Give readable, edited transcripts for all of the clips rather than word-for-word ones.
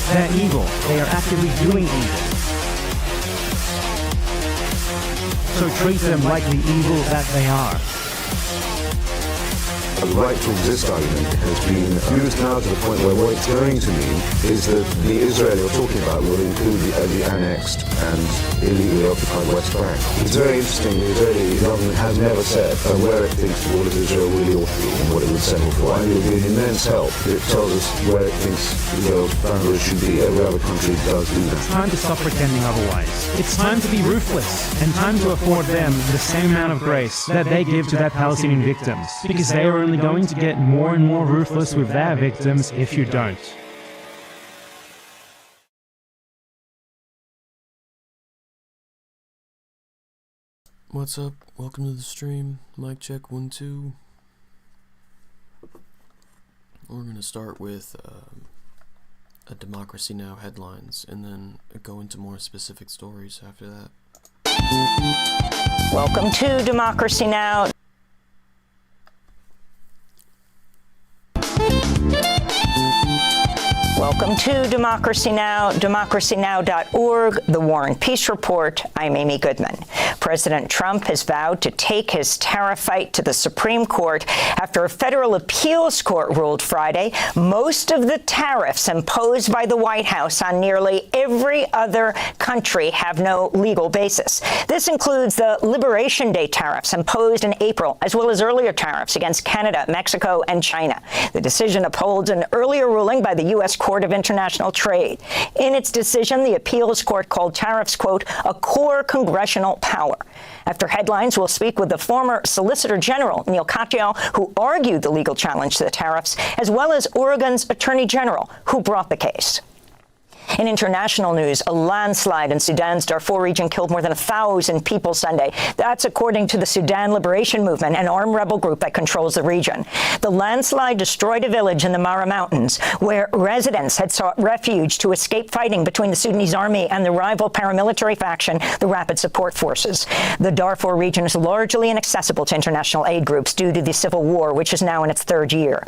They're evil. They are actively doing evil. So treat them like the evil that they are. The right to exist argument has been used now to the point where what it's going to mean is that the Israel you're talking about will include the annexed and illegally occupied West Bank. It's very interesting, the Israeli government has never said where it thinks the borders of Israel really ought to be and what it would settle for. And it would be an immense help if it tells us where it thinks Israel's boundaries should be. Every other country does do that. It's time to stop pretending otherwise. It's time to be ruthless and time to afford them the same amount of grace that they give to their Palestinian victims, because they are only going to get more and more ruthless with their victims if you don't. What's up? Welcome to the stream. Mic check 1 2. We're gonna start with a Democracy Now! Headlines and then go into more specific stories after that. Welcome to Democracy Now! Welcome to Democracy Now!, democracynow.org, The War and Peace Report. I'm Amy Goodman. President Trump has vowed to take his tariff fight to the Supreme Court after a federal appeals court ruled Friday most of the tariffs imposed by the White House on nearly every other country have no legal basis. This includes the Liberation Day tariffs imposed in April, as well as earlier tariffs against Canada, Mexico, and China. The decision upholds an earlier ruling by the U.S. Court of International Trade. In its decision, the appeals court called tariffs, quote, a core congressional power. After headlines, we'll speak with the former Solicitor General, Neil Katyal, who argued the legal challenge to the tariffs, as well as Oregon's Attorney General, who brought the case. In international news, a landslide in Sudan's Darfur region killed more than 1,000 people Sunday. That's according to the Sudan Liberation Movement, an armed rebel group that controls the region. The landslide destroyed a village in the Mara Mountains where residents had sought refuge to escape fighting between the Sudanese army and the rival paramilitary faction, the Rapid Support Forces. The Darfur region is largely inaccessible to international aid groups due to the civil war, which is now in its third year.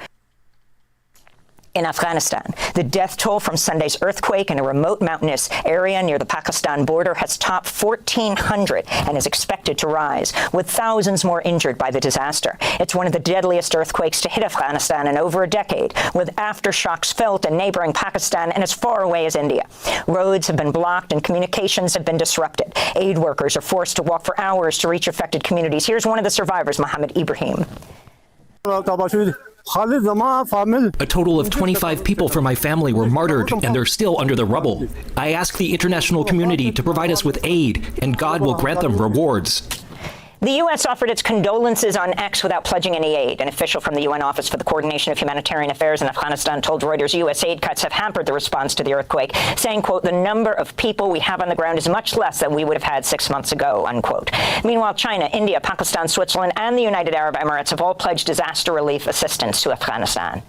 In Afghanistan, the death toll from Sunday's earthquake in a remote mountainous area near the Pakistan border has topped 1,400 and is expected to rise, with thousands more injured by the disaster. It's one of the deadliest earthquakes to hit Afghanistan in over a decade, with aftershocks felt in neighboring Pakistan and as far away as India. Roads have been blocked and communications have been disrupted. Aid workers are forced to walk for hours to reach affected communities. Here's one of the survivors, Mohammed Ibrahim. A total of 25 people from my family were martyred, and they're still under the rubble. I ask the international community to provide us with aid, and God will grant them rewards. The U.S. offered its condolences on X without pledging any aid. An official from the UN Office for the Coordination of Humanitarian Affairs in Afghanistan told Reuters U.S. aid cuts have hampered the response to the earthquake, saying, quote, the number of people we have on the ground is much less than we would have had 6 months ago, unquote. Meanwhile, China, India, Pakistan, Switzerland, and the United Arab Emirates have all pledged disaster relief assistance to Afghanistan.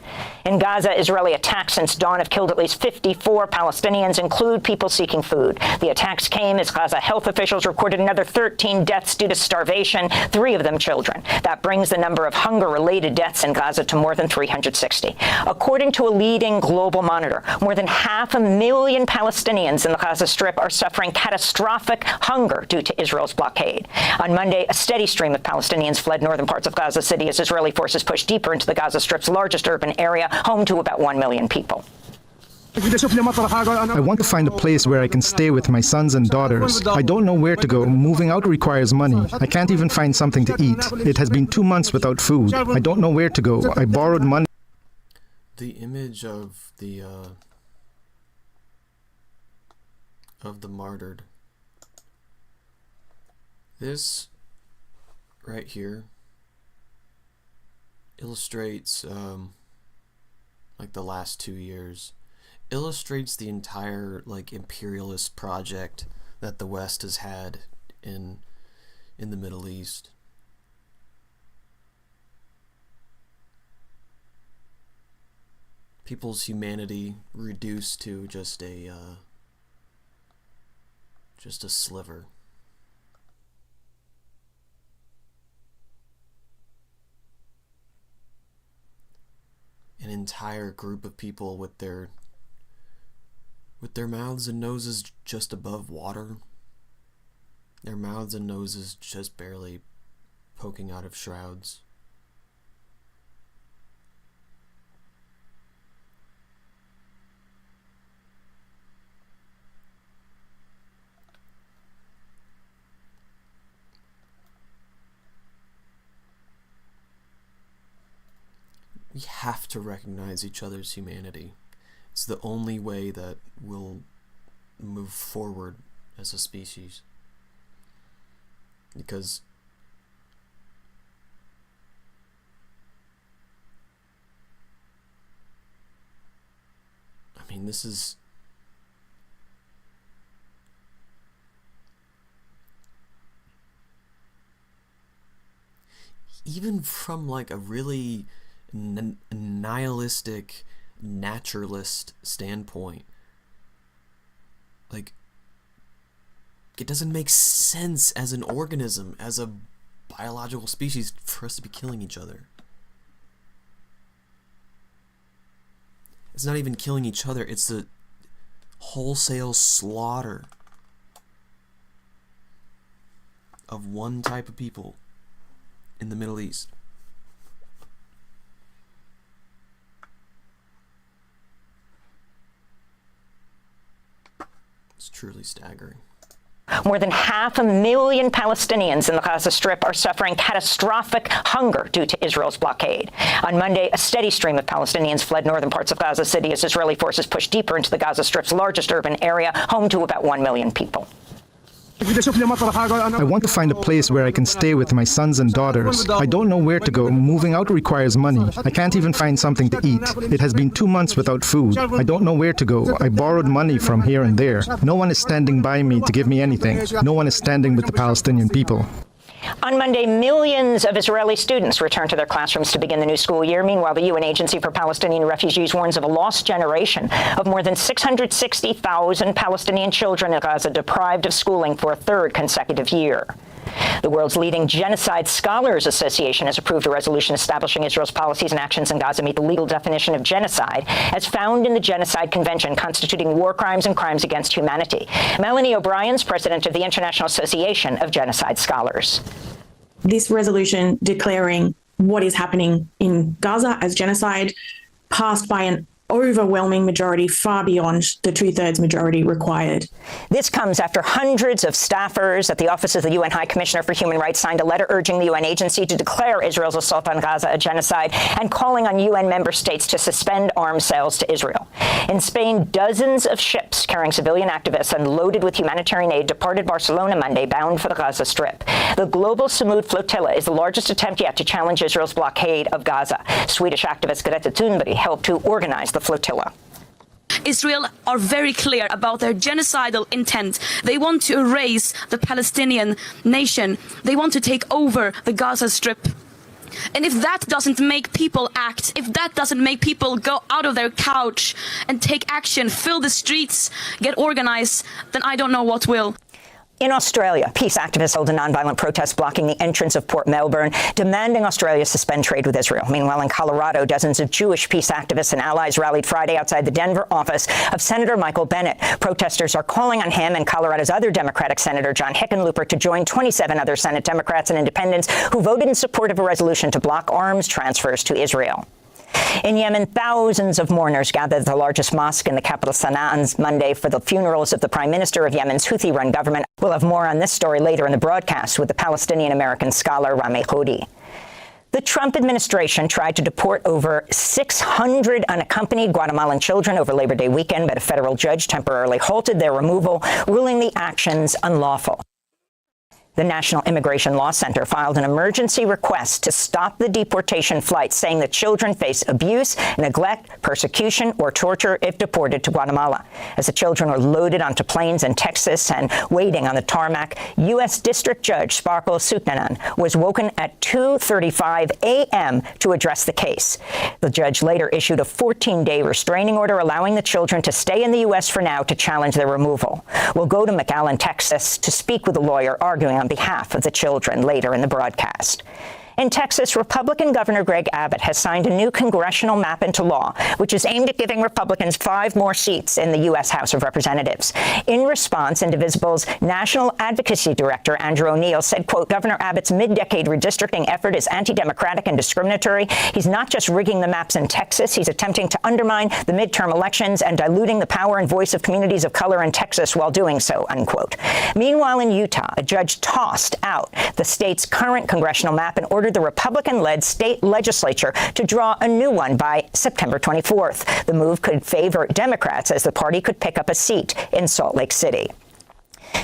In Gaza, Israeli attacks since dawn have killed at least 54 Palestinians, include people seeking food. The attacks came as Gaza health officials recorded another 13 deaths due to starvation, 3 of them children. That brings the number of hunger-related deaths in Gaza to more than 360. According to a leading global monitor, more than 500,000 Palestinians in the Gaza Strip are suffering catastrophic hunger due to Israel's blockade. On Monday, a steady stream of Palestinians fled northern parts of Gaza City as Israeli forces pushed deeper into the Gaza Strip's largest urban area, home to about 1 million people. I want to find a place where I can stay with my sons and daughters. I don't know where to go. Moving out requires money. I can't even find something to eat. It has been 2 months without food. I don't know where to go. I borrowed money. The image of the martyred. This right here illustrates like the last 2 years. Illustrates the entire like imperialist project that the West has had in the Middle East. People's humanity reduced to just a sliver. An entire group of people with their with their mouths and noses just above water, their mouths and noses just barely poking out of shrouds. We have to recognize each other's humanity. It's the only way that we'll move forward as a species. Because I mean, this is even from like a really nihilistic naturalist standpoint, like, it doesn't make sense as an organism, as a biological species, for us to be killing each other. It's not even killing each other, it's the wholesale slaughter of one type of people in the Middle East. It's truly staggering. More than 500,000 Palestinians in the Gaza Strip are suffering catastrophic hunger due to Israel's blockade. On Monday, a steady stream of Palestinians fled northern parts of Gaza City as Israeli forces pushed deeper into the Gaza Strip's largest urban area, home to about 1 million people. I want to find a place where I can stay with my sons and daughters. I don't know where to go. Moving out requires money. I can't even find something to eat. It has been 2 months without food. I don't know where to go. I borrowed money from here and there. No one is standing by me to give me anything. No one is standing with the Palestinian people. On Monday, millions of Israeli students returned to their classrooms to begin the new school year. Meanwhile, the UN Agency for Palestinian Refugees warns of a lost generation of more than 660,000 Palestinian children in Gaza deprived of schooling for a third consecutive year. The world's leading Genocide Scholars Association has approved a resolution establishing Israel's policies and actions in Gaza meet the legal definition of genocide as found in the Genocide Convention, constituting war crimes and crimes against humanity. Melanie O'Brien's president of the International Association of Genocide Scholars. This resolution declaring what is happening in Gaza as genocide passed by an overwhelming majority, far beyond the 2/3 majority required. This comes after hundreds of staffers at the Office of the UN High Commissioner for Human Rights signed a letter urging the UN agency to declare Israel's assault on Gaza a genocide and calling on UN member states to suspend arms sales to Israel. In Spain, dozens of ships carrying civilian activists and loaded with humanitarian aid departed Barcelona Monday, bound for the Gaza Strip. The global Samud flotilla is the largest attempt yet to challenge Israel's blockade of Gaza. Swedish activist Greta Thunberg helped to organize the flotilla. Israel are very clear about their genocidal intent. They want to erase the Palestinian nation. They want to take over the Gaza Strip. And if that doesn't make people act, if that doesn't make people go out of their couch and take action, fill the streets, get organized, then I don't know what will. In Australia, peace activists held a nonviolent protest blocking the entrance of Port Melbourne, demanding Australia suspend trade with Israel. Meanwhile, in Colorado, dozens of Jewish peace activists and allies rallied Friday outside the Denver office of Senator Michael Bennet. Protesters are calling on him and Colorado's other Democratic Senator John Hickenlooper to join 27 other Senate Democrats and independents who voted in support of a resolution to block arms transfers to Israel. In Yemen, thousands of mourners gathered at the largest mosque in the capital Sana'a on Monday for the funerals of the Prime Minister of Yemen's Houthi-run government. We'll have more on this story later in the broadcast with the Palestinian-American scholar Rami Khoudi. The Trump administration tried to deport over 600 unaccompanied Guatemalan children over Labor Day weekend, but a federal judge temporarily halted their removal, ruling the actions unlawful. The National Immigration Law Center filed an emergency request to stop the deportation flights, saying that children face abuse, neglect, persecution, or torture if deported to Guatemala. As the children were loaded onto planes in Texas and waiting on the tarmac, U.S. District Judge Sparkle Sutnanan was woken at 2:35 a.m. to address the case. The judge later issued a 14-day restraining order allowing the children to stay in the U.S. for now to challenge their removal. We'll go to McAllen, Texas, to speak with a lawyer arguing on behalf of the children later in the broadcast. In Texas, Republican Governor Greg Abbott has signed a new congressional map into law, which is aimed at giving Republicans 5 more seats in the U.S. House of Representatives. In response, Indivisible's National Advocacy Director, Andrew O'Neill, said, quote, Governor Abbott's mid-decade redistricting effort is anti-democratic and discriminatory. He's not just rigging the maps in Texas. He's attempting to undermine the midterm elections and diluting the power and voice of communities of color in Texas while doing so, unquote. Meanwhile, in Utah, a judge tossed out the state's current congressional map and ordered the Republican-led state legislature to draw a new one by September 24th. The move could favor Democrats as the party could pick up a seat in Salt Lake City.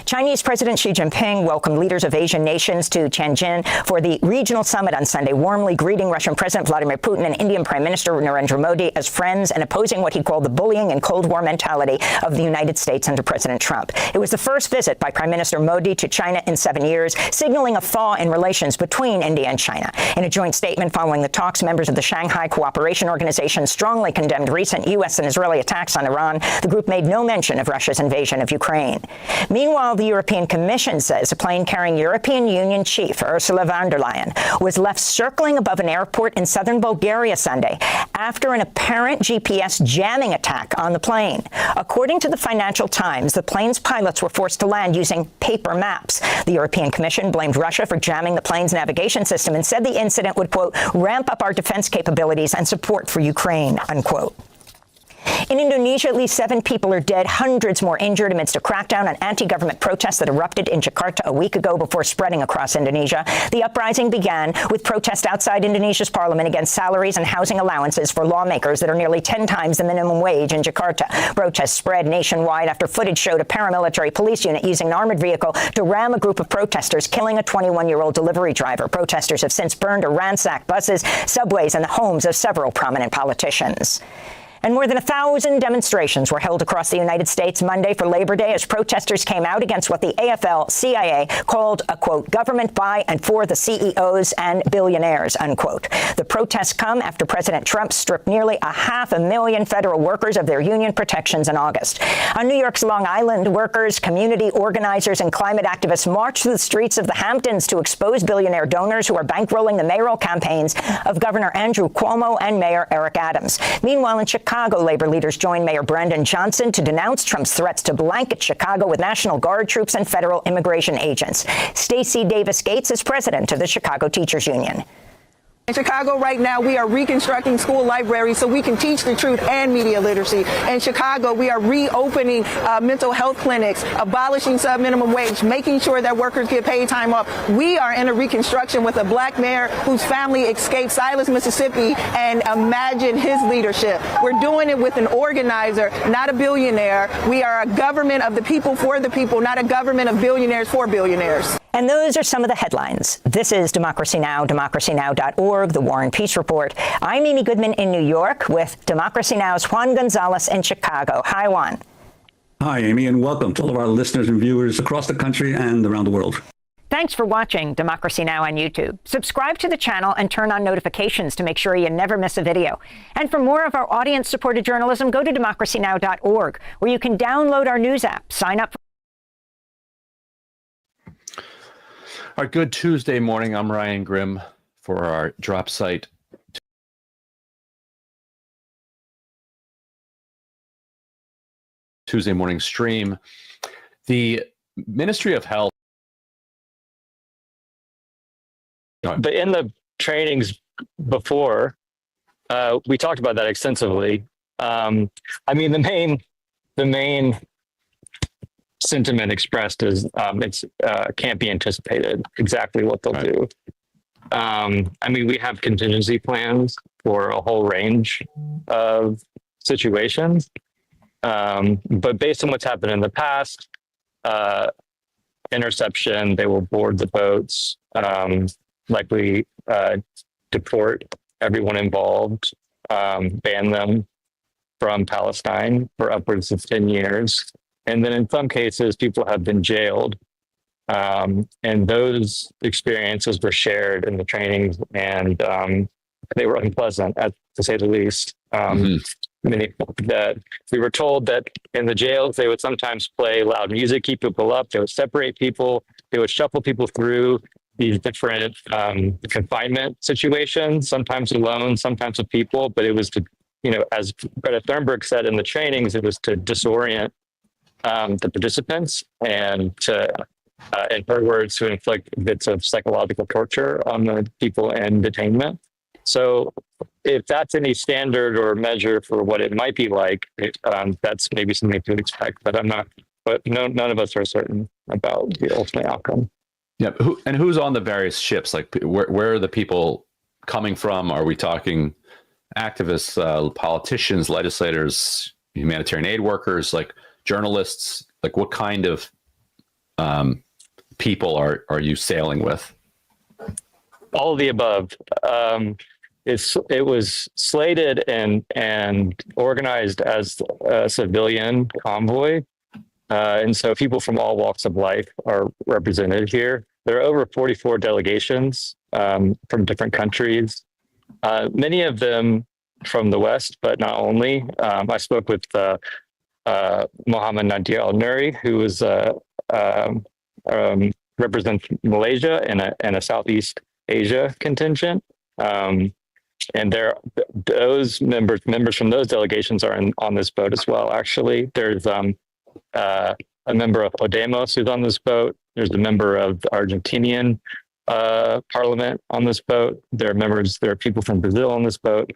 Chinese President Xi Jinping welcomed leaders of Asian nations to Tianjin for the regional summit on Sunday, warmly greeting Russian President Vladimir Putin and Indian Prime Minister Narendra Modi as friends and opposing what he called the bullying and Cold War mentality of the United States under President Trump. It was the first visit by Prime Minister Modi to China in 7 years, signaling a thaw in relations between India and China. In a joint statement following the talks, members of the Shanghai Cooperation Organization strongly condemned recent U.S. and Israeli attacks on Iran. The group made no mention of Russia's invasion of Ukraine. Meanwhile, the European Commission says a plane carrying European Union chief Ursula von der Leyen was left circling above an airport in southern Bulgaria Sunday after an apparent GPS jamming attack on the plane. According to the Financial Times, the plane's pilots were forced to land using paper maps. The European Commission blamed Russia for jamming the plane's navigation system and said the incident would, quote, ramp up our defense capabilities and support for Ukraine, unquote. In Indonesia, at least 7 people are dead, hundreds more injured amidst a crackdown on anti-government protests that erupted in Jakarta a week ago before spreading across Indonesia. The uprising began with protests outside Indonesia's parliament against salaries and housing allowances for lawmakers that are nearly 10 times the minimum wage in Jakarta. Protests spread nationwide after footage showed a paramilitary police unit using an armored vehicle to ram a group of protesters, killing a 21-year-old delivery driver. Protesters have since burned or ransacked buses, subways, and the homes of several prominent politicians. And more than 1,000 demonstrations were held across the United States Monday for Labor Day as protesters came out against what the AFL-CIO called a, quote, government by and for the CEOs and billionaires, unquote. The protests come after President Trump stripped nearly 500,000 federal workers of their union protections in August. On New York's Long Island, workers, community organizers, and climate activists marched through the streets of the Hamptons to expose billionaire donors who are bankrolling the mayoral campaigns of Governor Andrew Cuomo and Mayor Eric Adams. Meanwhile, in Chicago, labor leaders joined Mayor Brendan Johnson to denounce Trump's threats to blanket Chicago with National Guard troops and federal immigration agents. Stacey Davis Gates is president of the Chicago Teachers Union. In Chicago right now, we are reconstructing school libraries so we can teach the truth and media literacy. In Chicago, we are reopening mental health clinics, abolishing sub-minimum wage, making sure that workers get paid time off. We are in a reconstruction with a black mayor whose family escaped Silas, Mississippi, and imagine his leadership. We're doing it with an organizer, not a billionaire. We are a government of the people for the people, not a government of billionaires for billionaires. And those are some of the headlines. This is Democracy Now!, democracynow.org, The War and Peace Report. I'm Amy Goodman in New York with Democracy Now!'s Juan Gonzalez in Chicago. Hi, Juan. Hi, Amy, and welcome to all of our listeners and viewers across the country and around the world. Thanks for watching Democracy Now! On YouTube. Subscribe to the channel and turn on notifications to make sure you never miss a video. And for more of our audience-supported journalism, go to democracynow.org, where you can download our news app, sign up for Our good Tuesday morning. I'm Ryan Grimm for our drop site Tuesday morning stream. The Ministry of Health. But in the trainings before, we talked about that extensively. I mean, the main sentiment expressed is it's can't be anticipated exactly what they'll do. I mean, we have contingency plans for a whole range of situations, but based on what's happened in the past, interception, they will board the boats, likely deport everyone involved, ban them from Palestine for upwards of 10 years. And then in some cases, people have been jailed. And those experiences were shared in the trainings, and they were unpleasant, to say the least. That we were told that in the jails, they would sometimes play loud music, keep people up. They would separate people. They would shuffle people through these different confinement situations, sometimes alone, sometimes with people, but it was to, as Greta Thunberg said in the trainings, it was to disorient the participants and to, in her words, to inflict bits of psychological torture on the people in detainment. So if that's any standard or measure for what it might be like, that's maybe something to expect, but none of us are certain about the ultimate outcome. Yeah. Who's on the various ships? Like, where are the people coming from? Are we talking activists, politicians, legislators, humanitarian aid workers, like journalists? Like, what kind of people are you sailing with? All of the above. It was slated and organized as a civilian convoy. And so people from all walks of life are represented here. There are over 44 delegations from different countries, many of them from the West, but not only. I spoke with Mohammed Nadir Al-Nuri, who is represents Malaysia and a Southeast Asia contingent. And those members from those delegations are on this boat as well. Actually, there's a member of Podemos who's on this boat. There's a member of the Argentinian parliament on this boat. There are people from Brazil on this boat.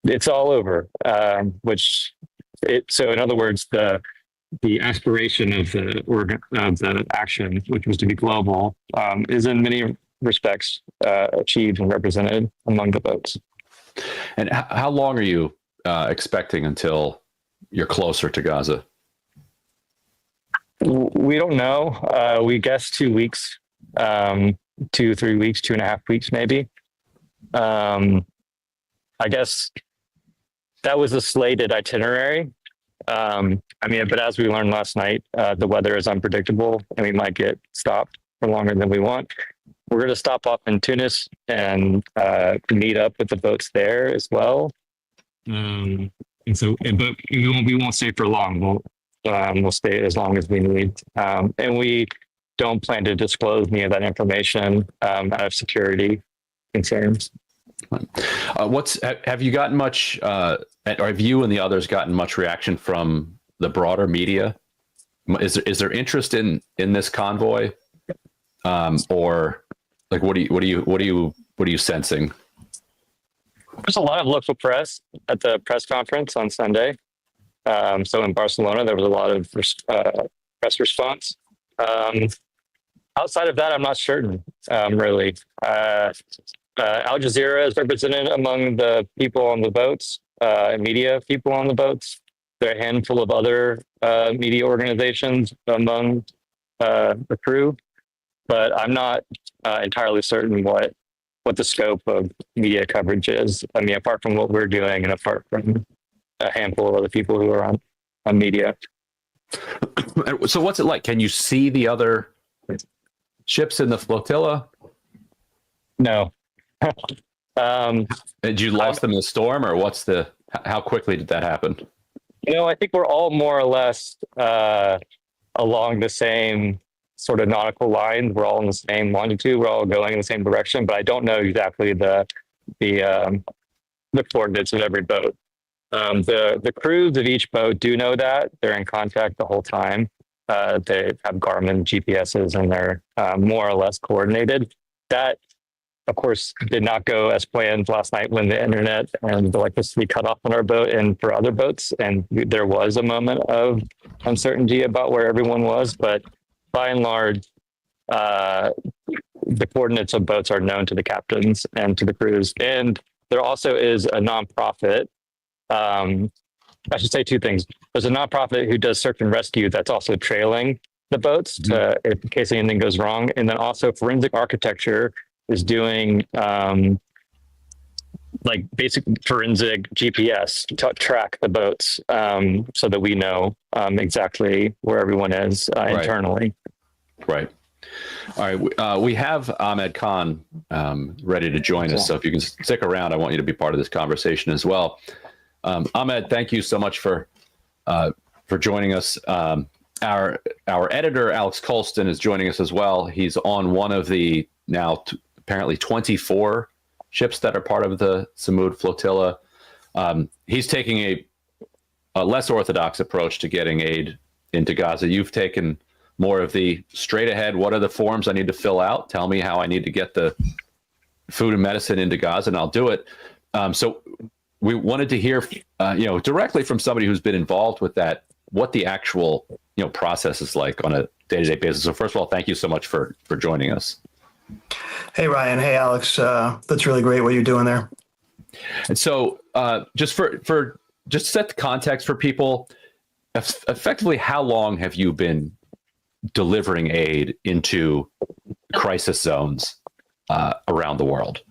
It's all over. So in other words, the aspiration of the action, which was to be global, is in many respects achieved and represented among the boats. And how long are you expecting until you're closer to Gaza? We don't know. We guess 2 weeks, 2, 3 weeks, 2.5 weeks, maybe. I guess that was a slated itinerary. But as we learned last night, the weather is unpredictable and we might get stopped for longer than we want. We're going to stop off in Tunis and meet up with the boats there as well. But we won't stay for long. We'll stay as long as we need. And we don't plan to disclose any of that information out of security concerns. Have you gotten much, or have you and the others gotten much reaction from the broader media? Is there interest in this convoy, or like what are you sensing? There's a lot of local press at the press conference on Sunday. So in Barcelona, there was a lot of press response. Outside of that, I'm not certain, really. Al Jazeera is represented among the people on the boats, media people on the boats. There are a handful of other media organizations among the crew, but I'm not entirely certain what the scope of media coverage is. I mean, apart from what we're doing and apart from a handful of other people who are on media. So what's it like? Can you see the other ships in the flotilla? No. Did you lost them in the storm, or how quickly did that happen? I think we're all more or less along the same sort of nautical lines. We're all in the same longitude. We're all going in the same direction, but I don't know exactly the coordinates of every boat. The crews of each boat do know that. They're in contact the whole time. They have Garmin GPSs and they're more or less coordinated. That, of course, did not go as planned last night when the internet and the electricity cut off on our boat and for other boats. And there was a moment of uncertainty about where everyone was. But by and large, the coordinates of boats are known to the captains and to the crews. And there also is a nonprofit. I should say two things. There's a nonprofit who does search and rescue that's also trailing the boats in case anything goes wrong. And then also forensic architecture is doing basic forensic GPS to track the boats so that we know exactly where everyone is internally. Right. All right. We have Ahmed Khan ready to join us. So if you can stick around, I want you to be part of this conversation as well. Ahmed, thank you so much for joining us. our editor, Alex Colston, is joining us as well. He's on one of the now apparently 24 ships that are part of the Samud flotilla. He's taking a less orthodox approach to getting aid into Gaza. You've taken more of the straight ahead, what are the forms I need to fill out? Tell me how I need to get the food and medicine into Gaza, and I'll do it. So we wanted to hear, directly from somebody who's been involved with that, what the actual, process is like on a day-to-day basis. So first of all, thank you so much for joining us. Hey, Ryan. Hey, Alex. That's really great what you're doing there. And so just just set the context for people, effectively, how long have you been delivering aid into crisis zones around the world?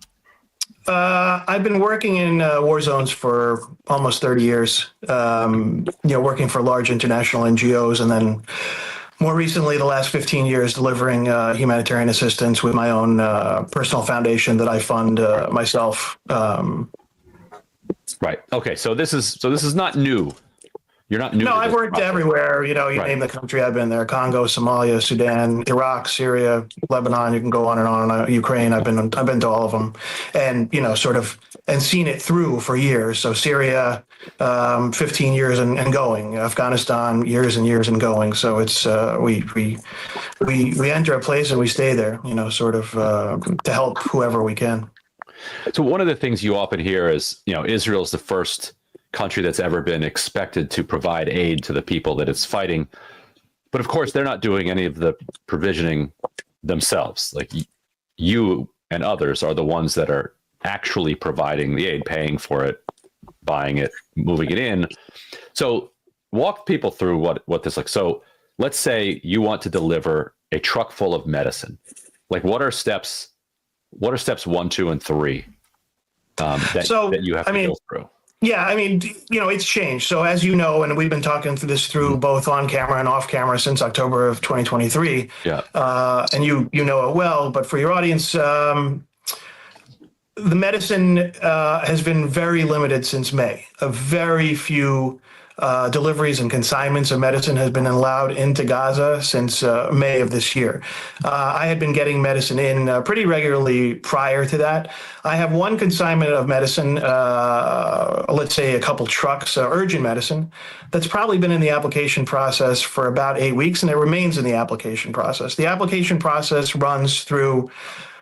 I've been working in war zones for almost 30 years, working for large international NGOs, and then more recently, the last 15 years, delivering humanitarian assistance with my own personal foundation that I fund myself. Right. Okay. So this is not new. You're not new. No, I've worked everywhere. You right. Name the country I've been there: Congo, Somalia, Sudan, Iraq, Syria, Lebanon. You can go on and on. Ukraine. I've been to all of them, and and seen it through for years. So Syria, 15 years and going. Afghanistan, years and years and going. So it's we enter a place and we stay there. To help whoever we can. So one of the things you often hear is, Israel's the first country that's ever been expected to provide aid to the people that it's fighting. But of course, they're not doing any of the provisioning themselves. Like you and others are the ones that are actually providing the aid, paying for it, buying it, moving it in. So walk people through what this looks. So let's say you want to deliver a truck full of medicine. Like what are steps 1, 2, and 3 that you have to go through? Yeah, it's changed. So as you know, and we've been talking through this both on camera and off camera since October of 2023. Yeah. And you know it well, but for your audience, the medicine has been very limited since May. A very few deliveries and consignments of medicine has been allowed into Gaza since May of this year. I had been getting medicine in pretty regularly prior to that. I have one consignment of medicine, let's say a couple trucks, urgent medicine, that's probably been in the application process for about 8 weeks, and it remains in the application process. The application process runs through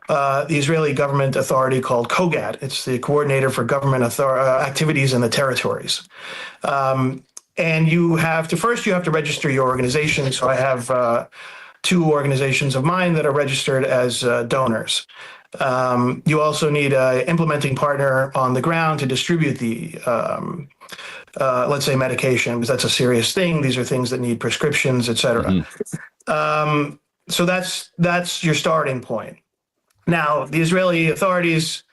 the Israeli government authority called COGAT. It's the Coordinator for Government Activities in the Territories. And you have to register your organization. So I have 2 organizations of mine that are registered as donors. You also need an implementing partner on the ground to distribute the, let's say, medication, because that's a serious thing. These are things that need prescriptions, et cetera. Mm-hmm. So that's your starting point. Now, the Israeli authorities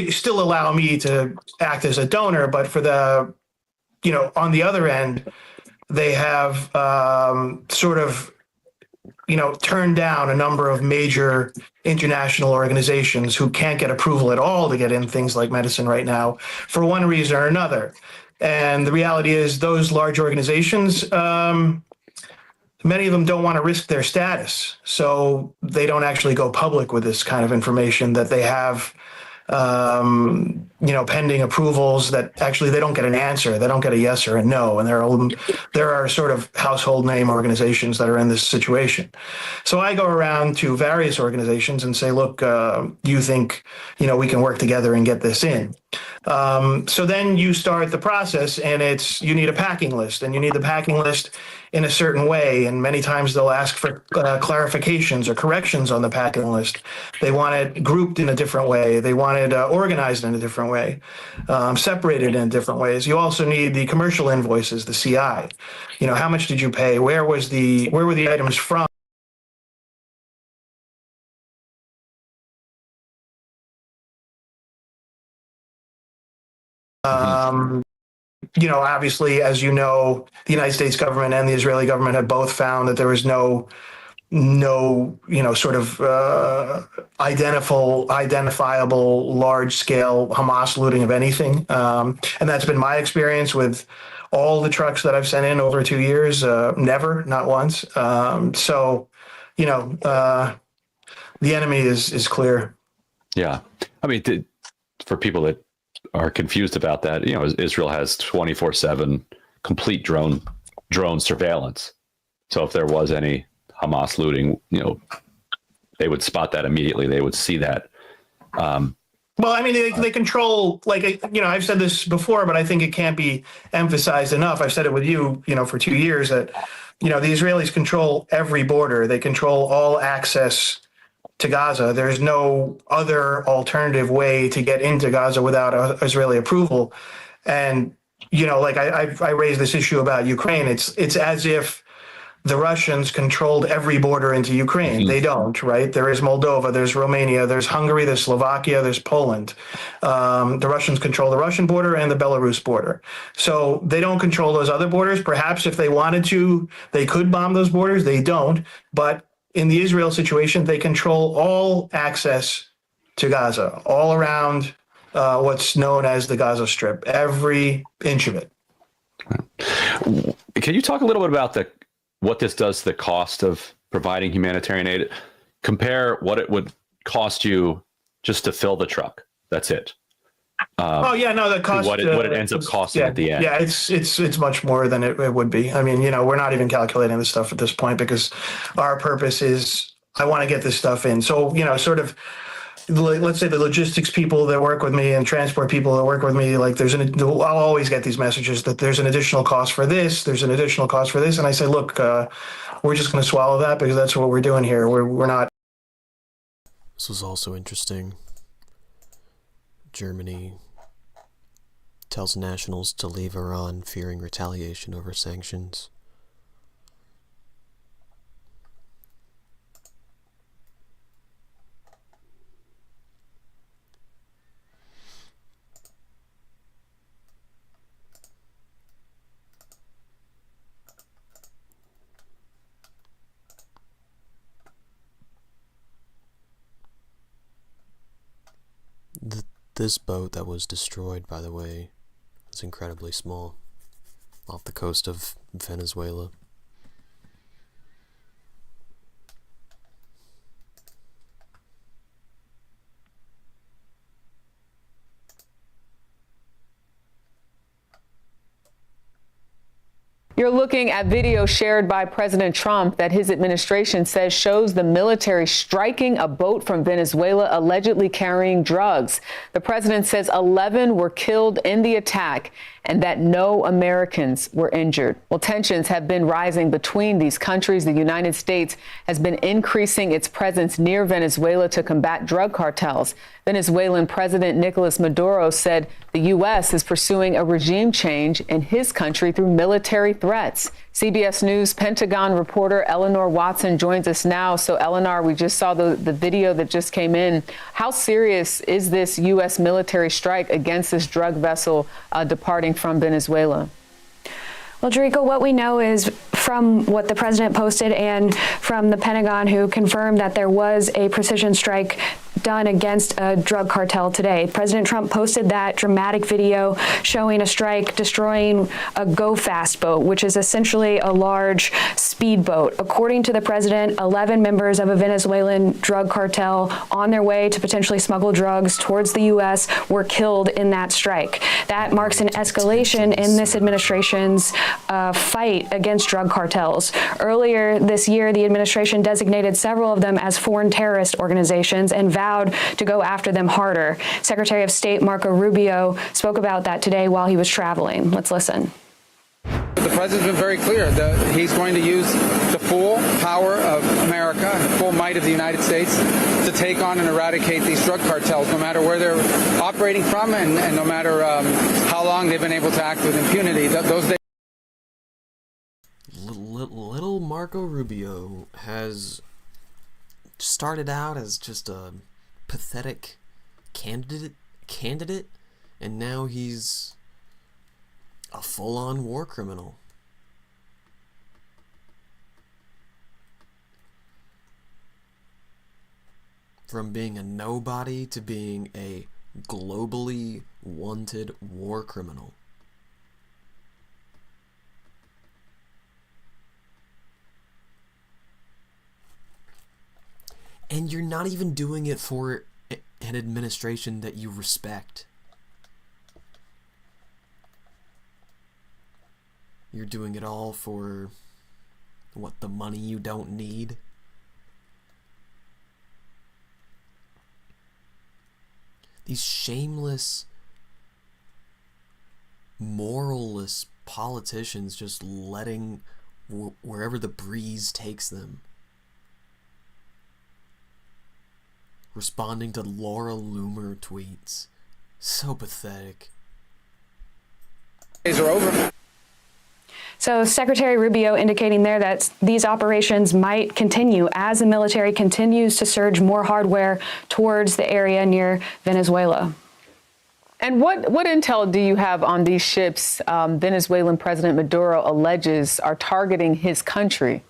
still allow me to act as a donor, but for the, on the other end, they have turned down a number of major international organizations who can't get approval at all to get in things like medicine right now for one reason or another. And the reality is those large organizations, many of them don't want to risk their status, so they don't actually go public with this kind of information that they have, pending approvals that actually they don't get an answer. They don't get a yes or a no. And there are sort of household name organizations that are in this situation. So I go around to various organizations and say, look, you think, we can work together and get this in. So then you start the process, and you need a packing list, and you need the packing list in a certain way. And many times they'll ask for clarifications or corrections on the packing list. They want it grouped in a different way. They want it organized in a different way, separated in different ways. You also need the commercial invoices, the CI. How much did you pay? Where were the items from? Obviously, as you know, the United States government and the Israeli government have both found that there was no no, sort of identifiable large-scale Hamas looting of anything. And that's been my experience with all the trucks that I've sent in over 2 years. Never, not once. So, the enemy is clear. Yeah. I mean, for people that are confused about that, Israel has 24/7 complete drone surveillance. So if there was any Hamas looting, they would spot that immediately. They would see that. Well, I mean, they control, I've said this before, but I think it can't be emphasized enough. I've said it with you, for 2 years that, the Israelis control every border. They control all access to Gaza. There's no other alternative way to get into Gaza without Israeli approval. And, I raised this issue about Ukraine. It's as if the Russians controlled every border into Ukraine. Mm-hmm. They don't, right? There is Moldova, there's Romania, there's Hungary, there's Slovakia, there's Poland. The Russians control the Russian border and the Belarus border. So they don't control those other borders. Perhaps if they wanted to, they could bomb those borders. They don't. But in the Israel situation, they control all access to Gaza, all around what's known as the Gaza Strip, every inch of it. Can you talk a little bit about what this does to the cost of providing humanitarian aid? Compare what it would cost you just to fill the truck. That's it. The cost. What it ends up costing at the end. Yeah, it's much more than it would be. I mean, we're not even calculating this stuff at this point because our purpose is I want to get this stuff in. So, sort of, let's say the logistics people that work with me and transport people that work with me, I'll always get these messages that there's an additional cost for this, there's an additional cost for this. And I say, look, we're just going to swallow that because that's what we're doing here. We're not. This was also interesting. Germany tells nationals to leave Iran fearing retaliation over sanctions. This boat that was destroyed, by the way, is incredibly small, off the coast of Venezuela. You're looking at video shared by President Trump that his administration says shows the military striking a boat from Venezuela allegedly carrying drugs. The president says 11 were killed in the attack and that no Americans were injured. Well, tensions have been rising between these countries. The United States has been increasing its presence near Venezuela to combat drug cartels. Venezuelan President Nicolas Maduro said the U.S. is pursuing a regime change in his country through military threats. CBS News Pentagon reporter Eleanor Watson joins us now. So, Eleanor, we just saw the video that just came in. How serious is this U.S. military strike against this drug vessel departing from Venezuela? Well, Jericho, what we know is from what the president posted and from the Pentagon, who confirmed that there was a precision strike done against a drug cartel today. President Trump posted that dramatic video showing a strike destroying a Go Fast boat, which is essentially a large speedboat. According to the president, 11 members of a Venezuelan drug cartel on their way to potentially smuggle drugs towards the U.S. were killed in that strike. That marks an escalation in this administration's fight against drug cartels. Earlier this year, the administration designated several of them as foreign terrorist organizations and vowed to go after them harder. Secretary of State Marco Rubio spoke about that today while he was traveling. Let's listen. The president's been very clear that he's going to use the full power of America, the full might of the United States to take on and eradicate these drug cartels, no matter where they're operating from and no matter how long they've been able to act with impunity. Those days. Little Marco Rubio has started out as just a pathetic candidate, and now he's a full-on war criminal. from being a nobody to being a globally wanted war criminal. And you're not even doing it for an administration that you respect. You're doing it all for, what, the money you don't need? These shameless, moralless politicians just letting wherever the breeze takes them. Responding to Laura Loomer tweets. So pathetic. Days are over. So Secretary Rubio indicating there that these operations might continue as the military continues to surge more hardware towards the area near Venezuela. And what intel do you have on these ships Venezuelan President Maduro alleges are targeting his country?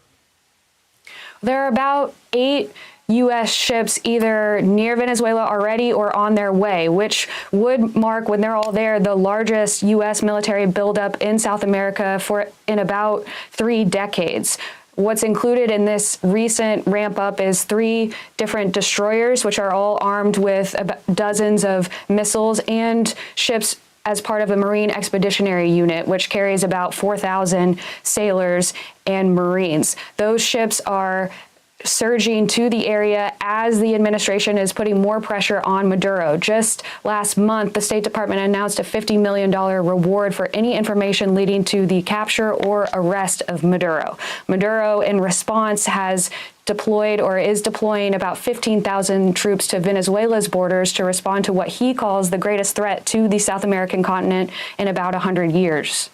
There are about 8 U.S. ships either near Venezuela already or on their way, which would mark, when they're all there, the largest U.S. military buildup in South America in about 3 decades. What's included in this recent ramp up is 3 different destroyers, which are all armed with dozens of missiles, and ships as part of a Marine Expeditionary Unit, which carries about 4,000 sailors and Marines. Those ships are surging to the area as the administration is putting more pressure on Maduro. Just last month, the State Department announced a $50 million reward for any information leading to the capture or arrest of Maduro. Maduro, in response, has deployed or is deploying about 15,000 troops to Venezuela's borders to respond to what he calls the greatest threat to the South American continent in about 100 years.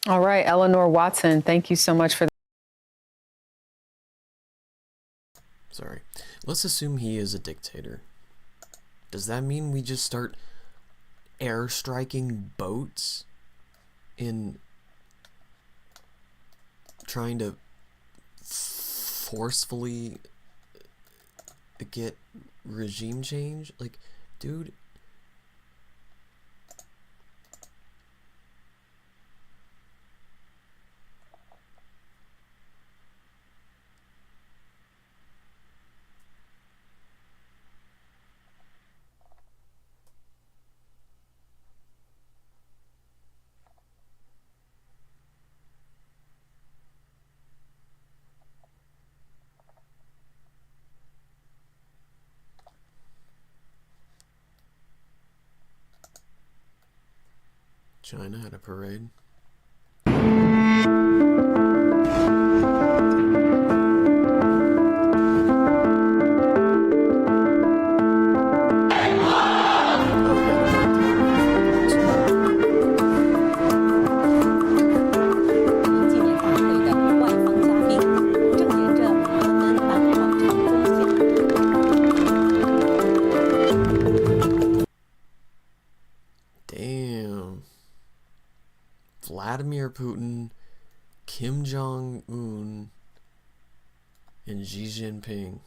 All right, Eleanor Watson, thank you so much for that. Sorry. Let's assume he is a dictator. Does that mean we just start airstriking boats in trying to forcefully get regime change? Like, dude, China had a parade. Vladimir Putin, Kim Jong-un, and Xi Jinping.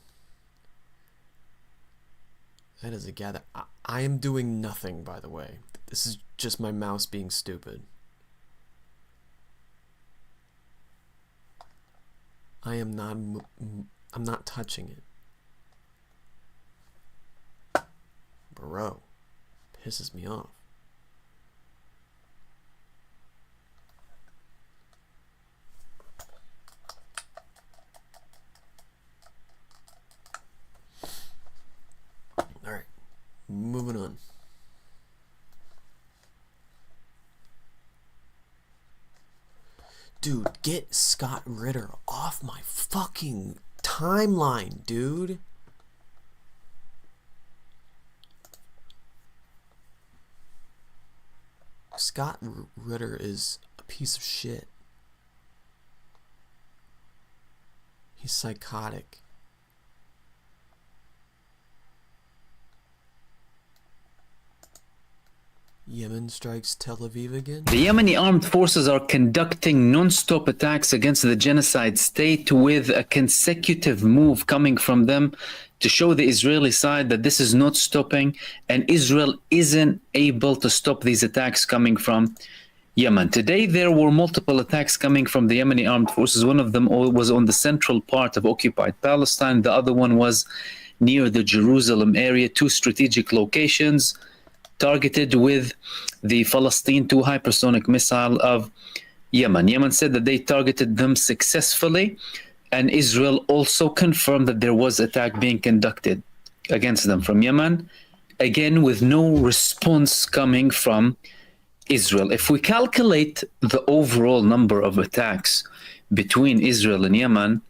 That is a gather. I am doing nothing, by the way. This is just my mouse being stupid. I'm not touching it. Bro, pisses me off. Alright, moving on. Dude, get Scott Ritter off my fucking timeline, dude. Scott Ritter is a piece of shit. He's psychotic. Yemen strikes Tel Aviv again? The Yemeni armed forces are conducting non-stop attacks against the genocide state, with a consecutive move coming from them to show the Israeli side that this is not stopping, and Israel isn't able to stop these attacks coming from Yemen. Today, there were multiple attacks coming from the Yemeni armed forces. One of them was on the central part of occupied Palestine. The other one was near the Jerusalem area, 2 strategic locations targeted with the Palestine 2 hypersonic missile of Yemen. Yemen said that they targeted them successfully, and Israel also confirmed that there was attack being conducted against them from Yemen, again with no response coming from Israel. If we calculate the overall number of attacks between Israel and Yemen,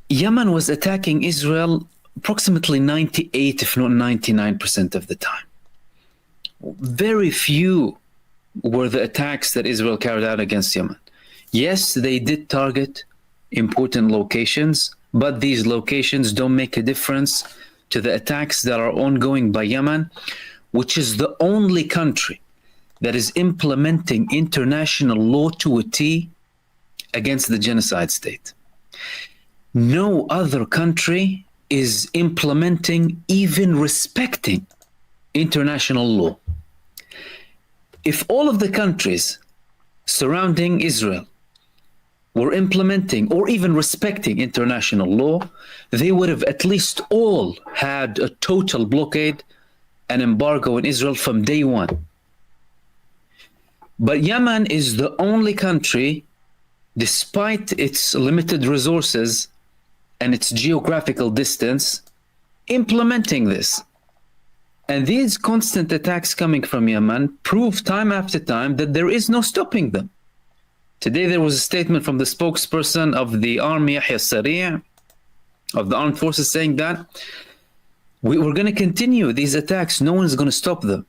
Yemen was attacking Israel approximately 98, if not 99% of the time. Very few were the attacks that Israel carried out against Yemen. Yes, they did target important locations, but these locations don't make a difference to the attacks that are ongoing by Yemen, which is the only country that is implementing international law to a T against the genocide state. No other country is implementing, even respecting international law. If all of the countries surrounding Israel were implementing or even respecting international law, they would have at least all had a total blockade and embargo in Israel from day one. But Yemen is the only country, despite its limited resources and its geographical distance, implementing this. And these constant attacks coming from Yemen prove time after time that there is no stopping them. Today there was a statement from the spokesperson of the army, Yahya Sari', of the armed forces, saying that we're going to continue these attacks. No one is going to stop them.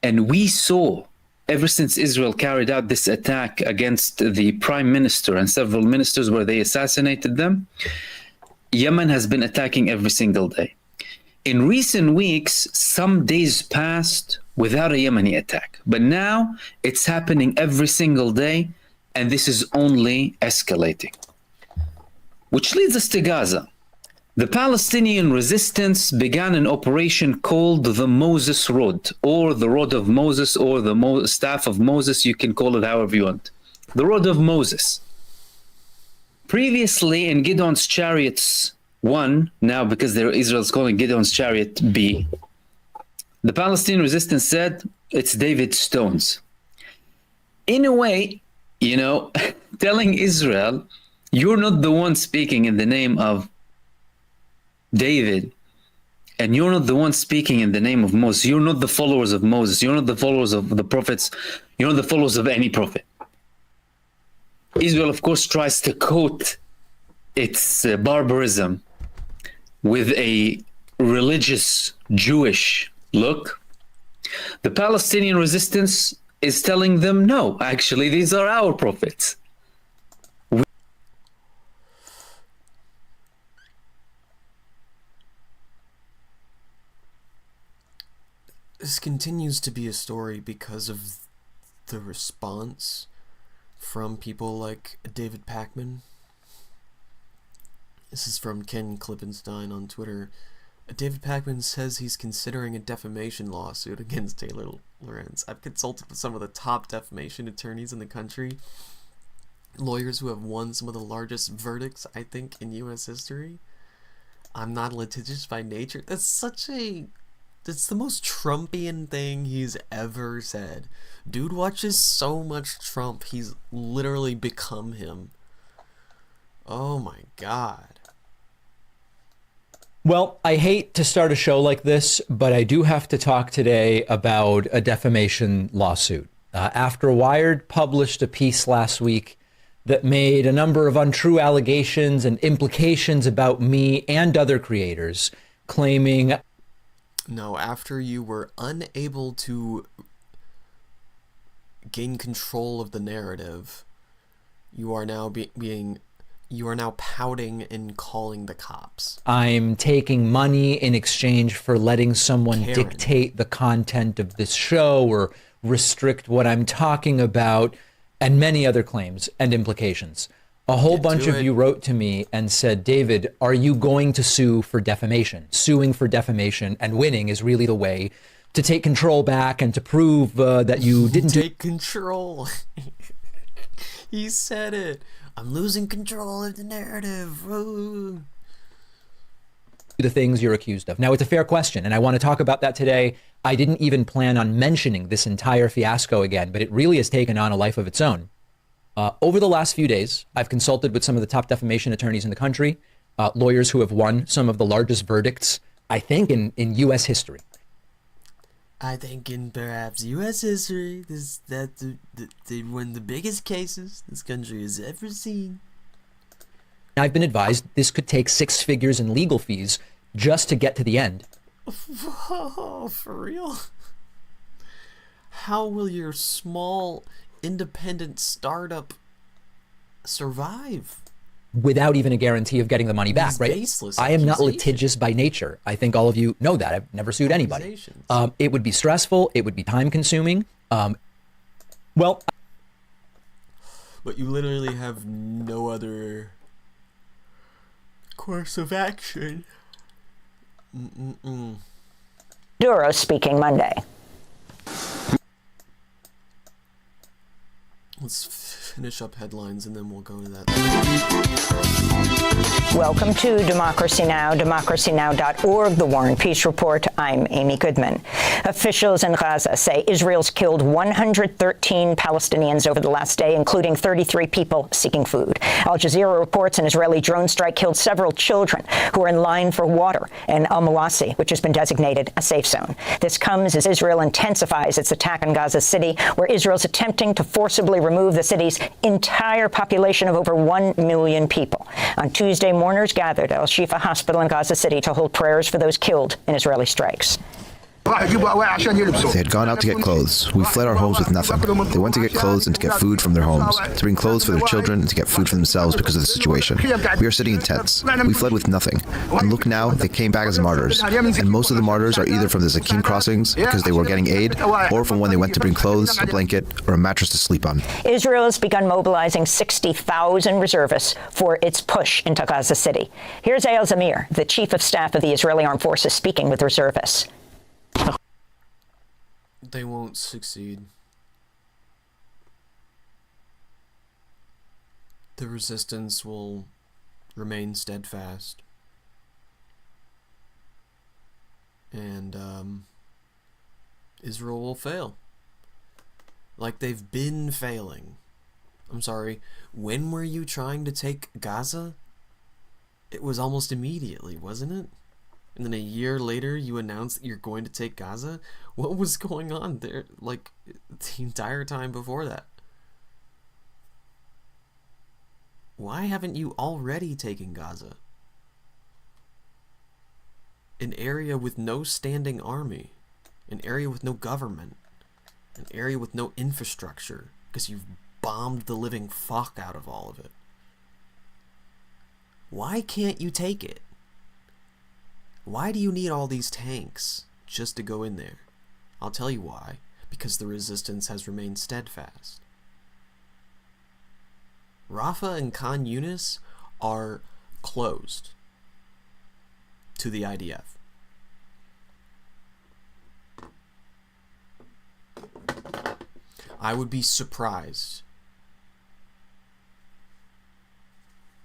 And we saw, ever since Israel carried out this attack against the prime minister and several ministers where they assassinated them, Yemen has been attacking every single day. In recent weeks, some days passed without a Yemeni attack, but now it's happening every single day, and this is only escalating. Which leads us to Gaza. The Palestinian resistance began an operation called the Moses Road, or the Road of Moses, or the Staff of Moses, you can call it however you want. The Road of Moses. Previously in Gideon's Chariots 1, now because Israel's calling Gideon's Chariot B, the Palestinian resistance said it's David's stones. In a way, telling Israel, you're not the one speaking in the name of David, and you're not the one speaking in the name of Moses. You're not the followers of Moses. You're not the followers of the prophets. You're not the followers of any prophet. Israel, of course, tries to coat its barbarism with a religious Jewish look. The Palestinian resistance is telling them, no, actually, these are our prophets. This continues to be a story because of the response from people like David Pakman. This is from Ken Klippenstein on Twitter. David Pakman says he's considering a defamation lawsuit against Taylor Lorenz. I've consulted with some of the top defamation attorneys in the country, lawyers who have won some of the largest verdicts, I think, in U.S. history. I'm not litigious by nature. That's the most Trumpian thing he's ever said. Dude watches so much Trump, he's literally become him. Oh my God. Well, I hate to start a show like this, but I do have to talk today about a defamation lawsuit. After Wired published a piece last week that made a number of untrue allegations and implications about me and other creators, claiming... No, after you were unable to gain control of the narrative, you are now you are now pouting and calling the cops. I'm taking money in exchange for letting someone dictate the content of this show or restrict what I'm talking about, and many other claims and implications. A whole bunch of you wrote to me and said, David, are you going to sue for defamation? Suing for defamation and winning is really the way to take control back and to prove that you didn't take control. He said it. I'm losing control of the narrative. Ooh. The things you're accused of. Now, it's a fair question, and I want to talk about that today. I didn't even plan on mentioning this entire fiasco again, but it really has taken on a life of its own. Over the last few days, I've consulted with some of the top defamation attorneys in the country, lawyers who have won some of the largest verdicts, I think, in U.S. history. I think in perhaps U.S. history, they won the biggest cases this country has ever seen. I've been advised this could take 6 figures in legal fees just to get to the end. Whoa, for real? How will your small independent startup survive? Without even a guarantee of getting the money back, right? Baseless I am not litigious by nature. I think all of you know that. I've never sued anybody. It would be stressful. It would be time consuming. Well, but you literally have no other course of action. Duro speaking Monday. Let's finish up headlines and then we'll go to that. Welcome to Democracy Now!, democracynow.org, The War and Peace Report. I'm Amy Goodman. Officials in Gaza say Israel's killed 113 Palestinians over the last day, including 33 people seeking food. Al Jazeera reports an Israeli drone strike killed several children who are in line for water in Al-Mawasi, which has been designated a safe zone. This comes as Israel intensifies its attack on Gaza City, where Israel's attempting to forcibly remove the city's entire population of over 1 million people. On Tuesday, mourners gathered at Al-Shifa Hospital in Gaza City to hold prayers for those killed in Israeli strikes. They had gone out to get clothes. We fled our homes with nothing. They went to get clothes and to get food from their homes, to bring clothes for their children and to get food for themselves because of the situation. We are sitting in tents. We fled with nothing. And look now, they came back as martyrs. And most of the martyrs are either from the Zakim crossings, because they were getting aid, or from when they went to bring clothes, a blanket, or a mattress to sleep on. Israel has begun mobilizing 60,000 reservists for its push into Gaza City. Here's Eyal Zamir, the chief of staff of the Israeli Armed Forces, speaking with reservists. They won't succeed. The resistance will remain steadfast. And Israel will fail. Like they've been failing. I'm sorry, when were you trying to take Gaza? It was almost immediately, wasn't it? And then a year later, you announced that you're going to take Gaza? What was going on there, like, the entire time before that? Why haven't you already taken Gaza? An area with no standing army. An area with no government. An area with no infrastructure. Because you've bombed the living fuck out of all of it. Why can't you take it? Why do you need all these tanks just to go in there? I'll tell you why. Because the resistance has remained steadfast. Rafah and Khan Yunis are closed to the IDF. I would be surprised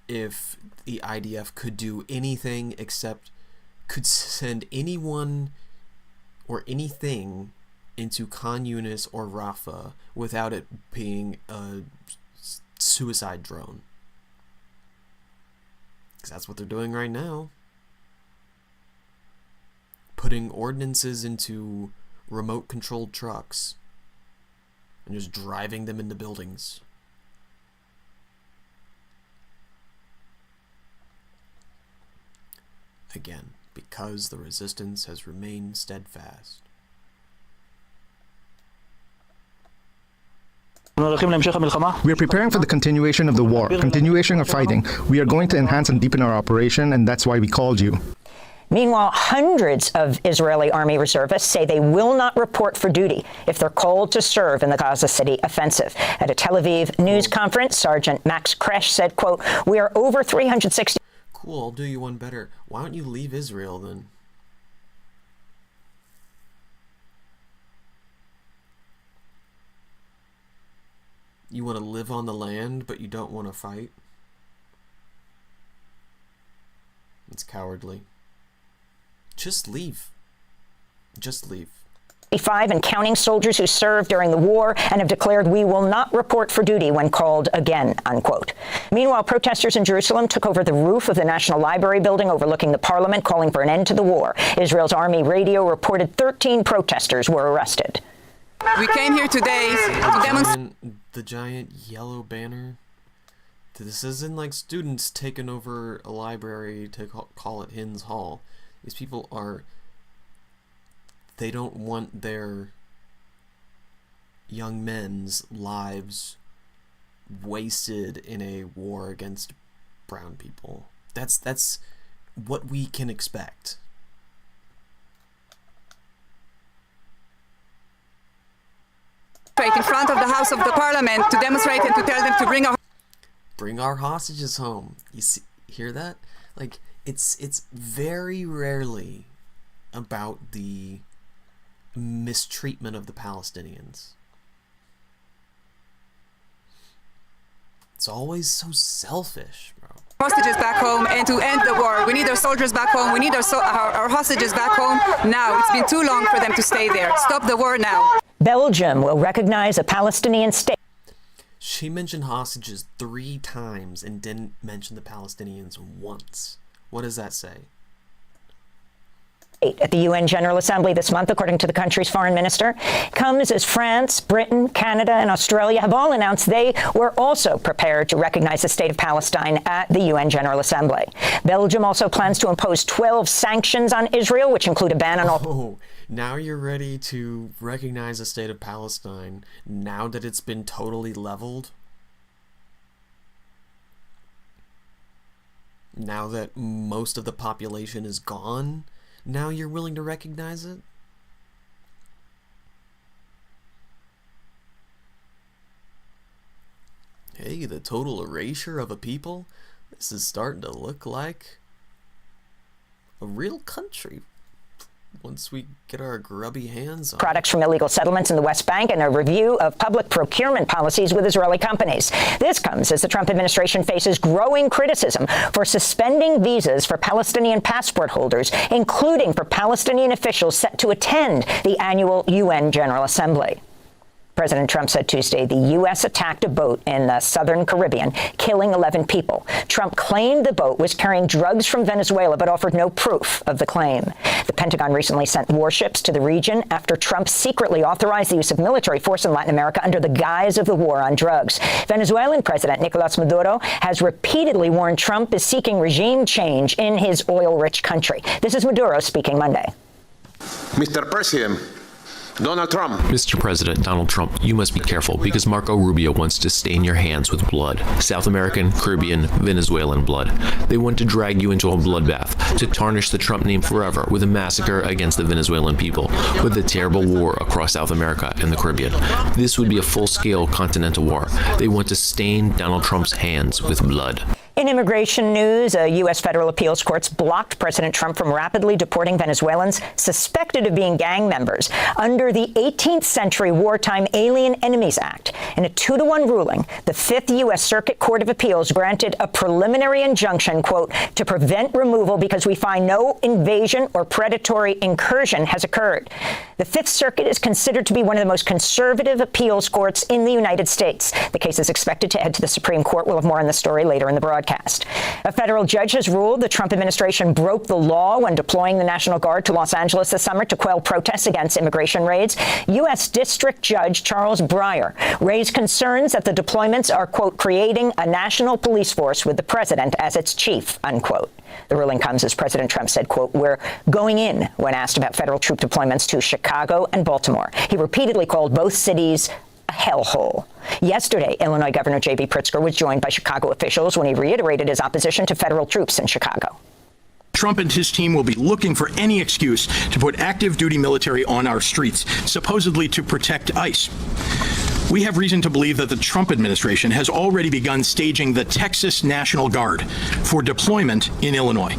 if the IDF could do anything except could send anyone or anything into Khan Yunis or Rafah without it being a suicide drone. Because that's what they're doing right now. Putting ordnances into remote controlled trucks and just driving them into buildings. Again, because the resistance has remained steadfast. We are preparing for the continuation of the war, continuation of fighting. We are going to enhance and deepen our operation, and that's why we called you. Meanwhile, hundreds of Israeli army reservists say they will not report for duty if they're called to serve in the Gaza City offensive. At a Tel Aviv news conference, Sergeant Max Kresh said, quote, "We are over 360. Cool, I'll do you one better. Why don't you leave Israel then? You want to live on the land, but you don't want to fight? It's cowardly. Just leave. Just leave. 55 and counting soldiers who served during the war and have declared we will not report for duty when called again," unquote. Meanwhile, protesters in Jerusalem took over the roof of the National Library building overlooking the parliament, calling for an end to the war. Israel's army radio reported 13 protesters were arrested. We came here today to demonstrate the giant yellow banner. This isn't like students taking over a library to call it Hins Hall. These people are... They don't want their young men's lives wasted in a war against brown people. That's what we can expect. in front of the House of the Parliament to demonstrate and to tell them to bring our hostages home. You see, hear that? Like, it's very rarely about the mistreatment of the Palestinians. It's always so selfish, bro. Hostages back home and to end the war. We need our soldiers back home. We need our hostages back home now. It's been too long for them to stay there. Stop the war now. Belgium will recognize a Palestinian state. She mentioned hostages 3 times and didn't mention the Palestinians once. What does that say? At the UN General Assembly this month, according to the country's foreign minister, comes as France, Britain, Canada, and Australia have all announced they were also prepared to recognize the state of Palestine at the UN General Assembly. Belgium also plans to impose 12 sanctions on Israel, which include a ban on all... Oh, now you're ready to recognize the state of Palestine now that it's been totally leveled? Now that most of the population is gone? Now you're willing to recognize it? Hey, the total erasure of a people? This is starting to look like a real country once we get our grubby hands on products from illegal settlements in the West Bank and a review of public procurement policies with Israeli companies. This comes as the Trump administration faces growing criticism for suspending visas for Palestinian passport holders, including for Palestinian officials set to attend the annual UN General Assembly. President Trump said Tuesday the U.S. attacked a boat in the southern Caribbean, killing 11 people. Trump claimed the boat was carrying drugs from Venezuela, but offered no proof of the claim. The Pentagon recently sent warships to the region after Trump secretly authorized the use of military force in Latin America under the guise of the war on drugs. Venezuelan President Nicolas Maduro has repeatedly warned Trump is seeking regime change in his oil-rich country. This is Maduro speaking Monday. Mr. President, Donald Trump. Mr. President Donald Trump, you must be careful because Marco Rubio wants to stain your hands with blood. South American, Caribbean, Venezuelan blood. They want to drag you into a bloodbath, to tarnish the Trump name forever with a massacre against the Venezuelan people, with a terrible war across South America and the Caribbean. This would be a full-scale continental war. They want to stain Donald Trump's hands with blood. In immigration news, a U.S. federal appeals courts blocked President Trump from rapidly deporting Venezuelans suspected of being gang members under the 18th century Wartime Alien Enemies Act. In a 2-to-1 ruling, the 5th U.S. Circuit Court of Appeals granted a preliminary injunction, quote, to prevent removal because we find no invasion or predatory incursion has occurred. The 5th Circuit is considered to be one of the most conservative appeals courts in the United States. The case is expected to head to the Supreme Court. We'll have more on the story later in the broadcast. A federal judge has ruled the Trump administration broke the law when deploying the National Guard to Los Angeles this summer to quell protests against immigration raids. U.S. District Judge Charles Breyer raised concerns that the deployments are, quote, creating a national police force with the president as its chief, unquote. The ruling comes as President Trump said, quote, we're going in when asked about federal troop deployments to Chicago and Baltimore. He repeatedly called both cities a hellhole. Yesterday, Illinois Governor J.B. Pritzker was joined by Chicago officials when he reiterated his opposition to federal troops in Chicago. Trump and his team will be looking for any excuse to put active duty military on our streets, supposedly to protect ICE. We have reason to believe that the Trump administration has already begun staging the Texas National Guard for deployment in Illinois.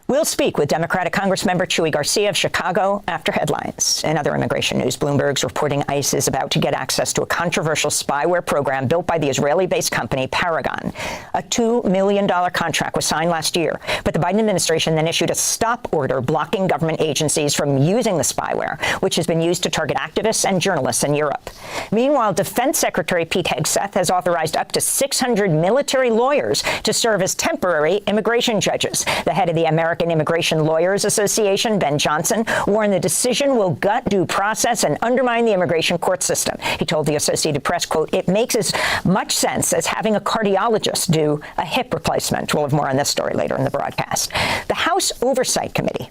We'll speak with Democratic Congressmember Chuy Garcia of Chicago after headlines. In other immigration news, Bloomberg's reporting ICE is about to get access to a controversial spyware program built by the Israeli-based company Paragon. A $2 million contract was signed last year, but the Biden administration then issued a stop order blocking government agencies from using the spyware, which has been used to target activists and journalists in Europe. Meanwhile, Defense Secretary Pete Hegseth has authorized up to 600 military lawyers to serve as temporary immigration judges. The head of the American Immigration Lawyers Association, Ben Johnson, warned the decision will gut due process and undermine the immigration court system. He told the Associated Press, quote, "It makes as much sense as having a cardiologist do a hip replacement." We'll have more on this story later in the broadcast. The House Oversight Committee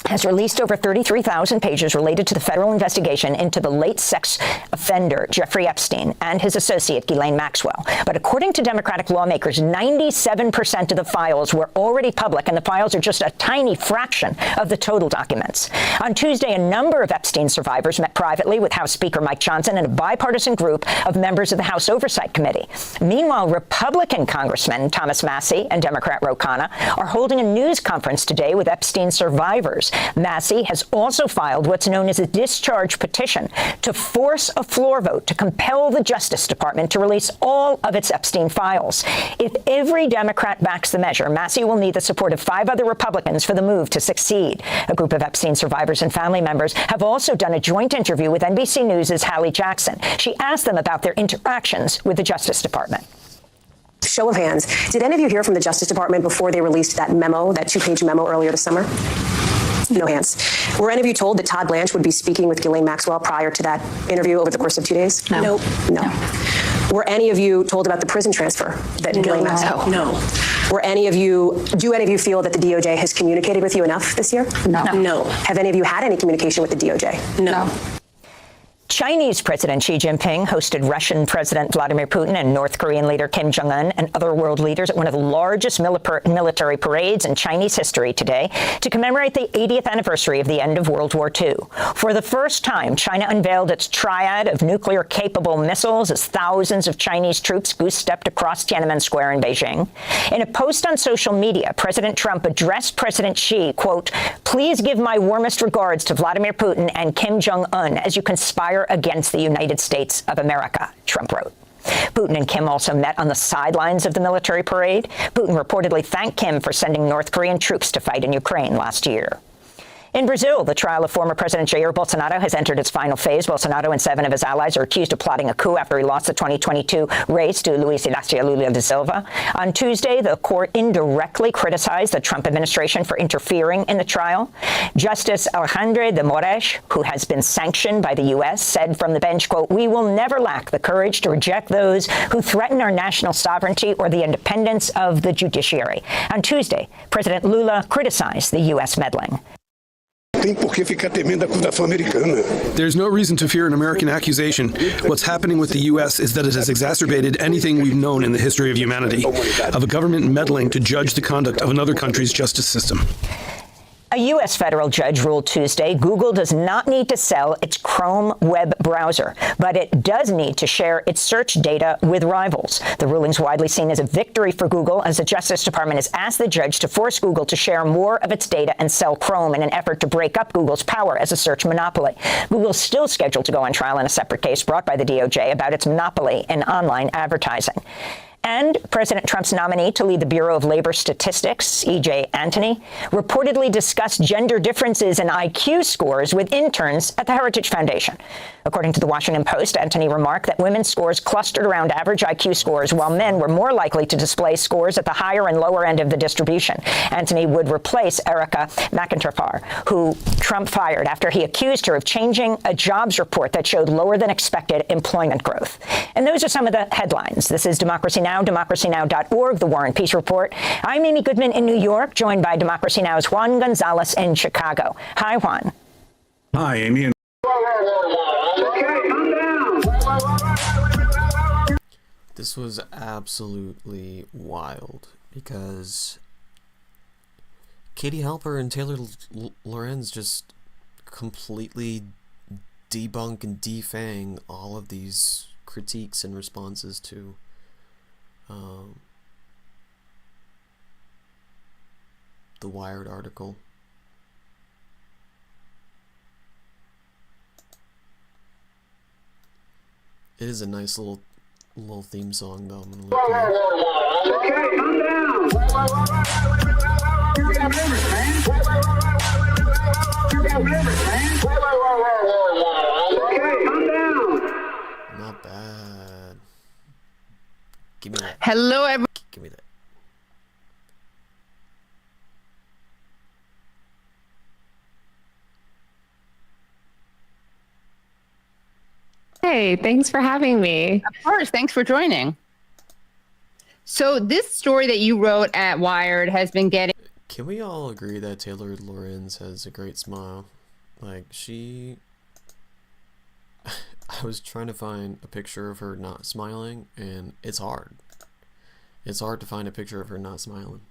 has released over 33,000 pages related to the federal investigation into the late sex offender Jeffrey Epstein and his associate Ghislaine Maxwell. But according to Democratic lawmakers, 97% of the files were already public, and the files are just a tiny fraction of the total documents. On Tuesday, a number of Epstein survivors met privately with House Speaker Mike Johnson and a bipartisan group of members of the House Oversight Committee. Meanwhile, Republican Congressman Thomas Massie and Democrat Ro Khanna are holding a news conference today with Epstein survivors. Massie has also filed what's known as a discharge petition to force a floor vote to compel the Justice Department to release all of its Epstein files. If every Democrat backs the measure, Massie will need the support of 5 other Republicans for the move to succeed. A group of Epstein survivors and family members have also done a joint interview with NBC News' Hallie Jackson. She asked them about their interactions with the Justice Department. Show of hands, did any of you hear from the Justice Department before they released that memo, that 2-page memo earlier this summer? No hands. Were any of you told that Todd Blanche would be speaking with Ghislaine Maxwell prior to that interview over the course of 2 days? No. Nope. No. Were any of you told about the prison transfer that Ghislaine Maxwell? No. Do any of you feel that the DOJ has communicated with you enough this year? No. Have any of you had any communication with the DOJ? No. Chinese President Xi Jinping hosted Russian President Vladimir Putin and North Korean leader Kim Jong-un and other world leaders at one of the largest military parades in Chinese history today to commemorate the 80th anniversary of the end of World War II. For the first time, China unveiled its triad of nuclear-capable missiles as thousands of Chinese troops goose-stepped across Tiananmen Square in Beijing. In a post on social media, President Trump addressed President Xi, quote, "Please give my warmest regards to Vladimir Putin and Kim Jong-un as you conspire against the United States of America," Trump wrote. Putin and Kim also met on the sidelines of the military parade. Putin reportedly thanked Kim for sending North Korean troops to fight in Ukraine last year. In Brazil, the trial of former President Jair Bolsonaro has entered its final phase. Bolsonaro and 7 of his allies are accused of plotting a coup after he lost the 2022 race to Luiz Inácio Lula da Silva. On Tuesday, the court indirectly criticized the Trump administration for interfering in the trial. Justice Alexandre de Moraes, who has been sanctioned by the U.S., said from the bench, quote, "We will never lack the courage to reject those who threaten our national sovereignty or the independence of the judiciary." On Tuesday, President Lula criticized the U.S. meddling. There's no reason to fear an American accusation. What's happening with the U.S. is that it has exacerbated anything we've known in the history of humanity, of a government meddling to judge the conduct of another country's justice system. A U.S. federal judge ruled Tuesday Google does not need to sell its Chrome web browser, but it does need to share its search data with rivals. The ruling's widely seen as a victory for Google, as the Justice Department has asked the judge to force Google to share more of its data and sell Chrome in an effort to break up Google's power as a search monopoly. Google's still scheduled to go on trial in a separate case brought by the DOJ about its monopoly in online advertising. And President Trump's nominee to lead the Bureau of Labor Statistics, E.J. Antony, reportedly discussed gender differences in IQ scores with interns at the Heritage Foundation. According to the Washington Post, Antony remarked that women's scores clustered around average IQ scores, while men were more likely to display scores at the higher and lower end of the distribution. Antony would replace Erica McIntyre, who Trump fired after he accused her of changing a jobs report that showed lower than expected employment growth. And those are some of the headlines. This is Democracy Now!, democracynow.org, The War and Peace Report. I'm Amy Goodman in New York, joined by Democracy Now!'s Juan Gonzalez in Chicago. Hi, Juan. Hi, Amy. This was absolutely wild because Katie Halper and Taylor Lorenz just completely debunk and defang all of these critiques and responses to the Wired article. It is a nice little theme song, though. I'm gonna look at it. Okay, calm down. You got limits, man. You got limits, man. Okay, calm down. Not bad. Give me that. Hello, everyone. Give me that. Hey, thanks for having me. Of course, thanks for joining. So this story that you wrote at Wired has been getting... Can we all agree that Taylor Lorenz has a great smile? Like, she... I was trying to find a picture of her not smiling, and it's hard. It's hard to find a picture of her not smiling.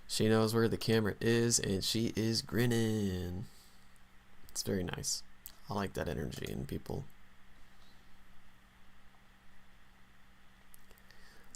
She knows where the camera is, and she is grinning. It's very nice. I like that energy in people.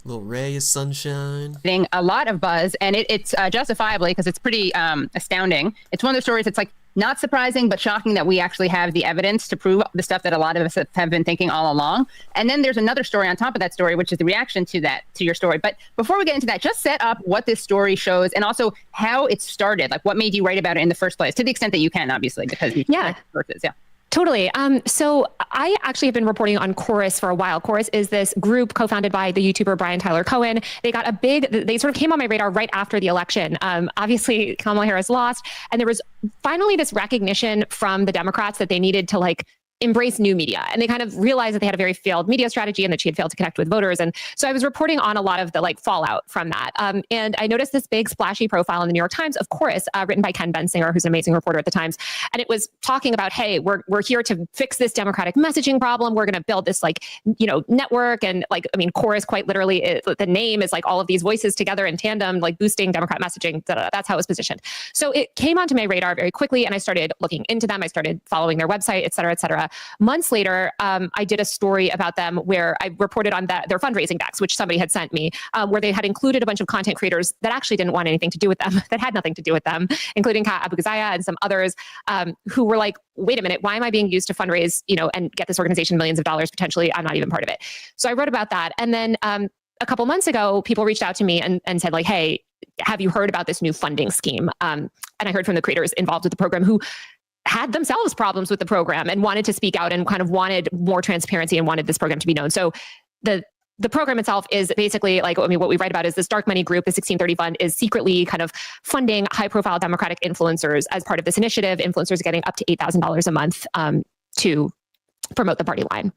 Little ray of sunshine. Getting a lot of buzz, and it's justifiably, because it's pretty astounding. It's one of those stories that's like not surprising, but shocking that we actually have the evidence to prove the stuff that a lot of us have been thinking all along. And then there's another story on top of that story, which is the reaction to your story. But before we get into that, just set up what this story shows and also how it started, like what made you write about it in the first place, to the extent that you can, obviously, because you sources. Yeah. Totally. So I actually have been reporting on Chorus for a while. Chorus is this group co-founded by the YouTuber Brian Tyler Cohen. They sort of came on my radar right after the election. Obviously, Kamala Harris lost, and there was finally this recognition from the Democrats that they needed to embrace new media. And they kind of realized that they had a very failed media strategy and that she had failed to connect with voters. And so I was reporting on a lot of the fallout from that. And I noticed this big splashy profile in the New York Times of Chorus, written by Ken Bensinger, who's an amazing reporter at the Times. And it was talking about, hey, we're here to fix this Democratic messaging problem. We're going to build this network. And Chorus quite literally, the name is all of these voices together in tandem, boosting Democrat messaging. That's how it was positioned. So it came onto my radar very quickly, and I started looking into them. I started following their website, et cetera, et cetera. Months later, I did a story about them where I reported on their fundraising decks, which somebody had sent me, where they had included a bunch of content creators that actually didn't want anything to do with them, that had nothing to do with them, including Kat Abu-Ghazaya and some others who were like, wait a minute, why am I being used to fundraise, and get this organization millions of dollars potentially? I'm not even part of it. So I wrote about that. And then a couple months ago, people reached out to me and said hey, have you heard about this new funding scheme? And I heard from the creators involved with the program who had themselves problems with the program and wanted to speak out and kind of wanted more transparency and wanted this program to be known. So the program itself is basically what we write about is this dark money group. The 1630 Fund is secretly kind of funding high profile Democratic influencers as part of this initiative. Influencers getting up to $8,000 a month to promote the party line.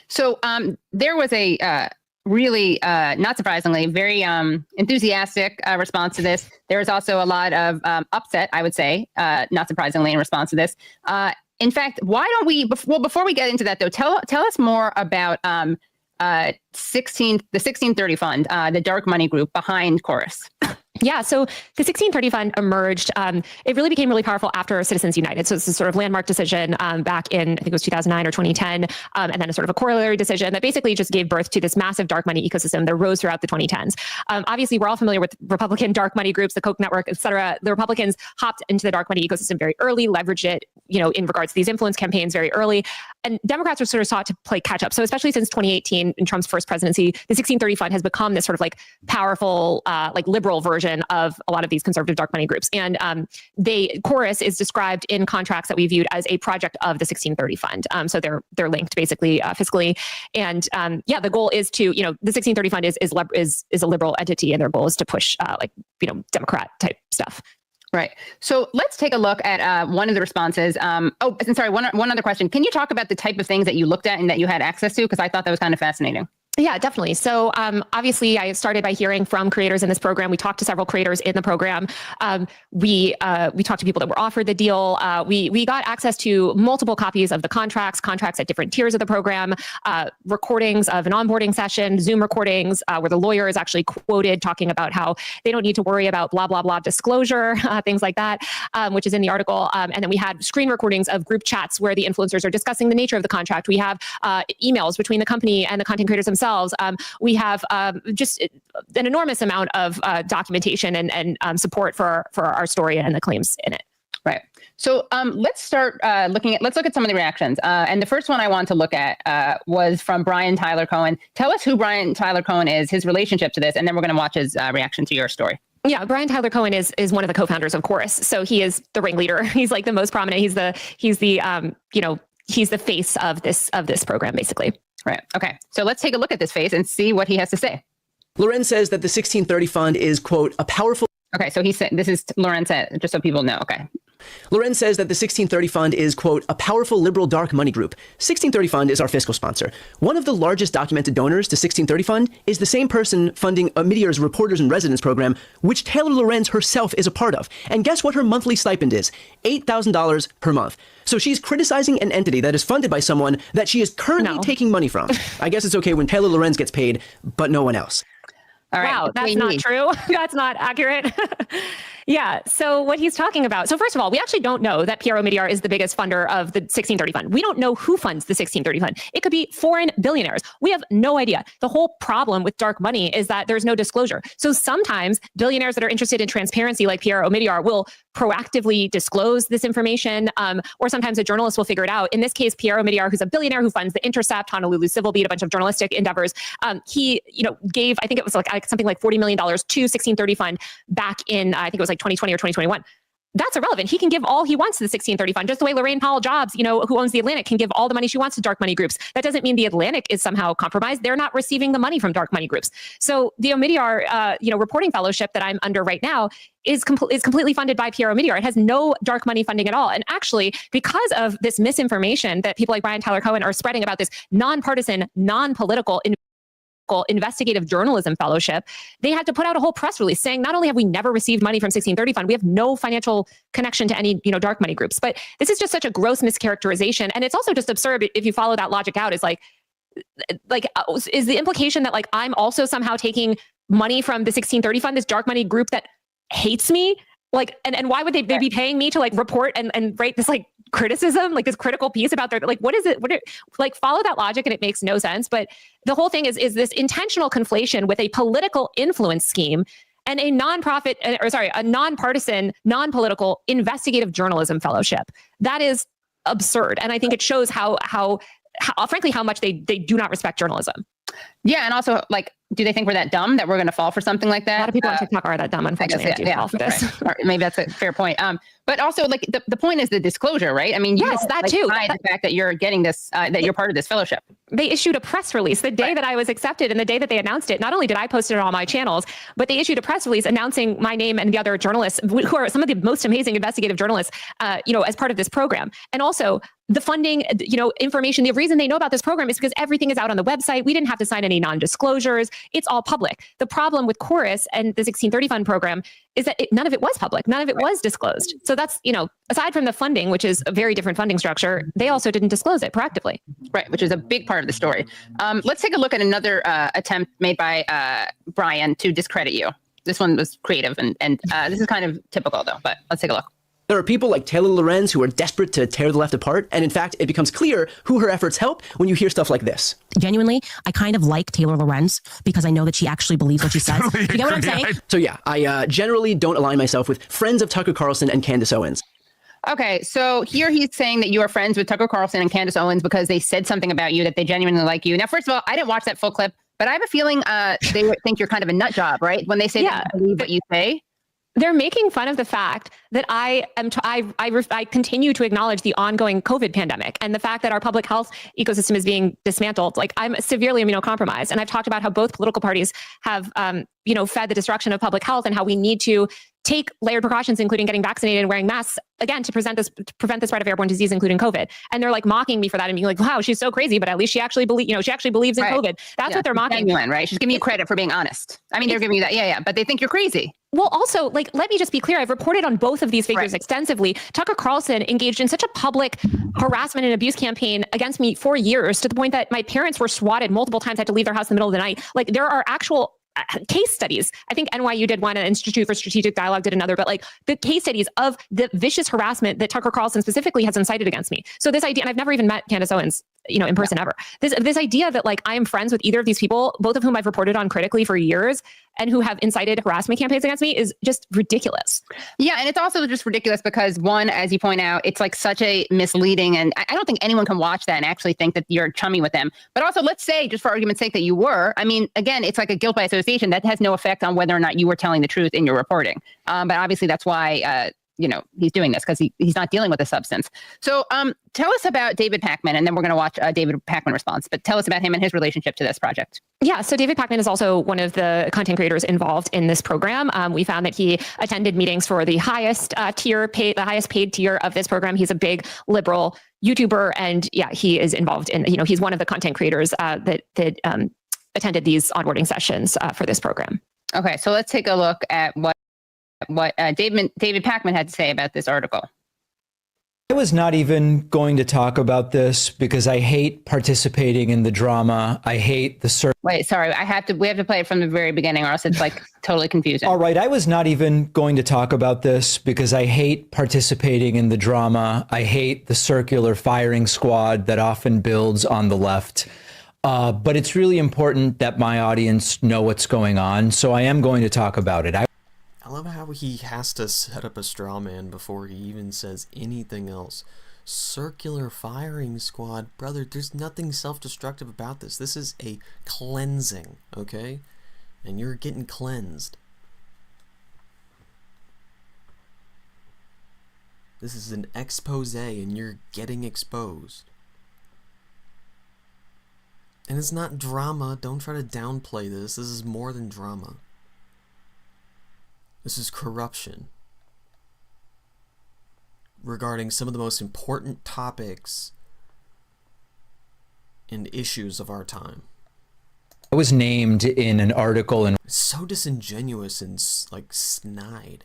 So there was a really, not surprisingly, very enthusiastic response to this. There was also a lot of upset, I would say, not surprisingly, in response to this. In fact, why don't we, before we get into that, though, tell us more about the 1630 Fund, the dark money group behind Chorus. Yeah, so the 1630 Fund emerged. It really became really powerful after Citizens United. So it's a sort of landmark decision back in, I think it was 2009 or 2010, and then a sort of a corollary decision that basically just gave birth to this massive dark money ecosystem that rose throughout the 2010s. Obviously, we're all familiar with Republican dark money groups, the Koch network, et cetera. The Republicans hopped into the dark money ecosystem very early, leveraged it, in regards to these influence campaigns very early. And Democrats were sort of sought to play catch up. So especially since 2018, in Trump's first presidency, the 1630 Fund has become this sort of powerful, liberal version of a lot of these conservative dark money groups. And Chorus is described in contracts that we viewed as a project of the 1630 Fund. So they're linked basically fiscally. And the goal is to, the 1630 Fund is a liberal entity, and their goal is to push Democrat type stuff. Right. So let's take a look at one of the responses. One other question. Can you talk about the type of things that you looked at and that you had access to? Because I thought that was kind of fascinating. Yeah, definitely. So obviously, I started by hearing from creators in this program. We talked to several creators in the program. We talked to people that were offered the deal. We got access to multiple copies of the contracts at different tiers of the program, recordings of an onboarding session, Zoom recordings where the lawyer is actually quoted talking about how they don't need to worry about blah, blah, blah disclosure, things like that, which is in the article. And then we had screen recordings of group chats where the influencers are discussing the nature of the contract. We have emails between the company and the content creators themselves. We have just an enormous amount of documentation and support for our story and the claims in it. Right. So let's look at some of the reactions. And the first one I want to look at was from Brian Tyler Cohen. Tell us who Brian Tyler Cohen is, his relationship to this, and then we're going to watch his reaction to your story. Yeah, Brian Tyler Cohen is one of the co-founders of Chorus. So he is the ringleader. He's like the most prominent. He's the face of this program, basically. Right. Okay. So let's take a look at this face and see what he has to say. Lorenz says that the 1630 Fund is, quote, a powerful... Okay, so he said, this is Lorenz, just so people know. Okay. Lorenz says that the 1630 Fund is, quote, a powerful liberal dark money group. 1630 Fund is our fiscal sponsor. One of the largest documented donors to 1630 Fund is the same person funding Meteor's Reporters in Residence program, which Taylor Lorenz herself is a part of. And guess what her monthly stipend is? $8,000 per month. So she's criticizing an entity that is funded by someone that she is currently taking money from. I guess it's okay when Taylor Lorenz gets paid, but no one else. All right. Wow, that's not true. That's not accurate. Yeah. So what he's talking about. So first of all, we actually don't know that Pierre Omidyar is the biggest funder of the 1630 Fund. We don't know who funds the 1630 Fund. It could be foreign billionaires. We have no idea. The whole problem with dark money is that there's no disclosure. So sometimes billionaires that are interested in transparency, like Pierre Omidyar, will proactively disclose this information, or sometimes a journalist will figure it out. In this case, Pierre Omidyar, who's a billionaire who funds The Intercept, Honolulu Civil Beat, a bunch of journalistic endeavors, he gave, I think it was like something like $40 million to 1630 Fund back in, I think it was like 2020 or 2021. That's irrelevant. He can give all he wants to the 1630 Fund, just the way Lorraine Powell Jobs, who owns The Atlantic, can give all the money she wants to dark money groups. That doesn't mean The Atlantic is somehow compromised. They're not receiving the money from dark money groups. So the Omidyar, reporting fellowship that I'm under right now is completely funded by Pierre Omidyar. It has no dark money funding at all. And actually, because of this misinformation that people like Brian Tyler Cohen are spreading about this nonpartisan, non-political investigative journalism fellowship, they had to put out a whole press release saying, not only have we never received money from 1630 Fund, we have no financial connection to any, dark money groups. But this is just such a gross mischaracterization. And it's also just absurd if you follow that logic out, is is the implication that I'm also somehow taking money from the 1630 Fund, this dark money group that hates me? And why would they be paying me to report and write this criticism, this critical piece about their, what is it? Follow that logic and it makes no sense. But the whole thing is this intentional conflation with a political influence scheme and a nonpartisan, non-political investigative journalism fellowship. That is absurd. And I think it shows how frankly, how much they do not respect journalism. Yeah. And also, do they think we're that dumb that we're going to fall for something like that? A lot of people on TikTok are that dumb, unfortunately. I do fall for this. Right. Maybe that's a fair point. But also, the point is the disclosure, right? I mean, yes, that too. The fact that you're getting this, that you're part of this fellowship. They issued a press release the day that I was accepted, and the day that they announced it. Not only did I post it on all my channels, but they issued a press release announcing my name and the other journalists, who are some of the most amazing investigative journalists, as part of this program. And also the funding, information. The reason they know about this program is because everything is out on the website. We didn't have to sign any non-disclosures. It's all public. The problem with Chorus and the 1630 Fund program is that none of it was public. None of it was disclosed. So that's, aside from the funding, which is a very different funding structure, they also didn't disclose it proactively. Right, which is a big part of the story. Let's take a look at another attempt made by Brian to discredit you. This one was creative, and this is kind of typical, though, but let's take a look. There are people like Taylor Lorenz who are desperate to tear the left apart, and in fact, it becomes clear who her efforts help when you hear stuff like this. Genuinely, I kind of like Taylor Lorenz because I know that she actually believes what she says. You get what I'm saying? So yeah, I generally don't align myself with friends of Tucker Carlson and Candace Owens. Okay, so here he's saying that you are friends with Tucker Carlson and Candace Owens because they said something about you, that they genuinely like you. Now, first of all, I didn't watch that full clip, but I have a feeling they think you're kind of a nut job, right? When they say that you believe what you say. They're making fun of the fact that I continue to acknowledge the ongoing COVID pandemic and the fact that our public health ecosystem is being dismantled. I'm severely immunocompromised, and I've talked about how both political parties have, fed the destruction of public health and how we need to take layered precautions, including getting vaccinated and wearing masks, again, to prevent the spread of airborne disease, including COVID. And they're like mocking me for that and being like, wow, she's so crazy, but at least she actually believes in COVID. That's what they're mocking. Genuine, right? She's giving you credit for being honest. I mean, they're giving you that. Yeah. But they think you're crazy. Well, also, like, let me just be clear. I've reported on both of these figures extensively. Tucker Carlson engaged in such a public harassment and abuse campaign against me for years, to the point that my parents were swatted multiple times, had to leave their house in the middle of the night. Like, there are actual case studies. I think NYU did one, and Institute for Strategic Dialogue did another, but like the case studies of the vicious harassment that Tucker Carlson specifically has incited against me. So this idea, and I've never even met Candace Owens, in person ever. This idea that like I am friends with either of these people, both of whom I've reported on critically for years, and who have incited harassment campaigns against me, is just ridiculous. Yeah, and it's also just ridiculous because, one, as you point out, it's like such a misleading, and I don't think anyone can watch that and actually think that you're chummy with them. But also, let's say, just for argument's sake, that you were. I mean, again, it's like a guilt by association that has no effect on whether or not you were telling the truth in your reporting. But obviously, that's why he's doing this, because he's not dealing with a substance. So tell us about David Pakman, and then we're going to watch David Pakman response. But tell us about him and his relationship to this project. Yeah, so David Pakman is also one of the content creators involved in this program. We found that he attended meetings for the highest the highest paid tier of this program. He's a big liberal YouTuber, and yeah, he is involved in, he's one of the content creators that attended these onboarding sessions for this program. Okay, so let's take a look at what David Pakman had to say about this article. I was not even going to talk about this because I hate participating in the drama. I hate the Wait, sorry, we have to play it from the very beginning, or else it's like totally confusing. All right, I was not even going to talk about this because I hate participating in the drama. I hate the circular firing squad that often builds on the left. But it's really important that my audience know what's going on, so I am going to talk about it. I love how he has to set up a straw man before he even says anything else. Circular firing squad, brother, there's nothing self-destructive about this. This is a cleansing, okay? And you're getting cleansed. This is an expose, and you're getting exposed. And it's not drama. Don't try to downplay this. This is more than drama. This is corruption regarding some of the most important topics and issues of our time. I was named in an article and it's so disingenuous and like snide.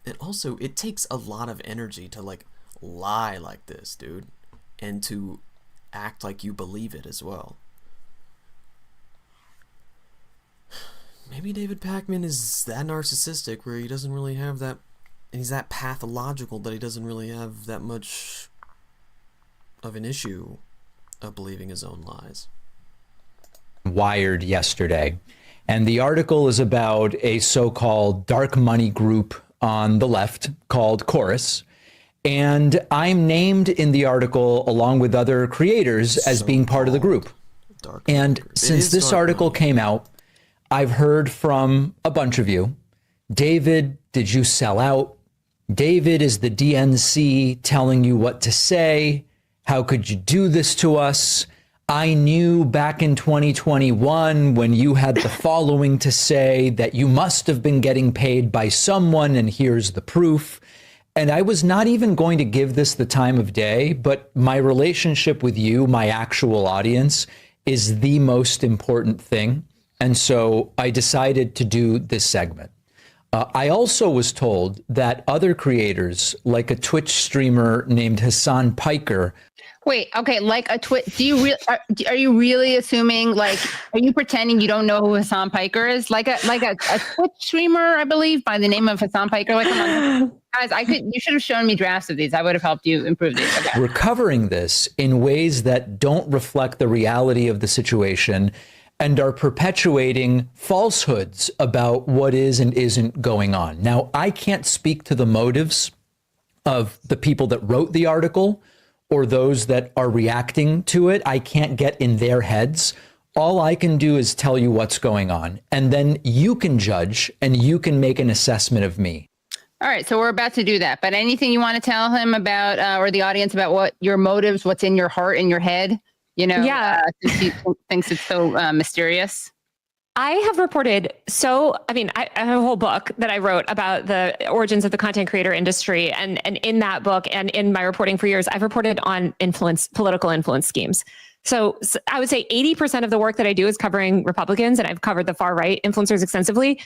And also, it takes a lot of energy to like lie like this, dude, and to act like you believe it as well. Maybe David Pakman is that narcissistic where he doesn't really have that, and he's that pathological that he doesn't really have that much of an issue of believing his own lies. Wired yesterday, and the article is about a so-called dark money group on the left called Chorus, and I'm named in the article along with other creators as being part of the group. And since this article came out, I've heard from a bunch of you. David, did you sell out? David, is the DNC telling you what to say? How could you do this to us? I knew back in 2021 when you had the following to say that you must have been getting paid by someone, and here's the proof. And I was not even going to give this the time of day, but my relationship with you, my actual audience, is the most important thing. And so I decided to do this segment. I also was told that other creators, like a Twitch streamer named Hassan Piker. Wait, okay, like a Twitch. Are you really assuming, like, are you pretending you don't know who Hassan Piker is? Like a Twitch streamer, I believe, by the name of Hassan Piker. Like, come on, guys, you should have shown me drafts of these. I would have helped you improve these. Okay. We're covering this in ways that don't reflect the reality of the situation and are perpetuating falsehoods about what is and isn't going on. Now, I can't speak to the motives of the people that wrote the article or those that are reacting to it. I can't get in their heads. All I can do is tell you what's going on, and then you can judge and you can make an assessment of me. All right, so we're about to do that. But anything you want to tell him about, or the audience about, what your motives, what's in your heart and your head? Since he thinks it's so mysterious. I have reported I have a whole book that I wrote about the origins of the content creator industry. And in that book and in my reporting for years, I've reported on political influence schemes. So I would say 80% of the work that I do is covering Republicans, and I've covered the far right influencers extensively.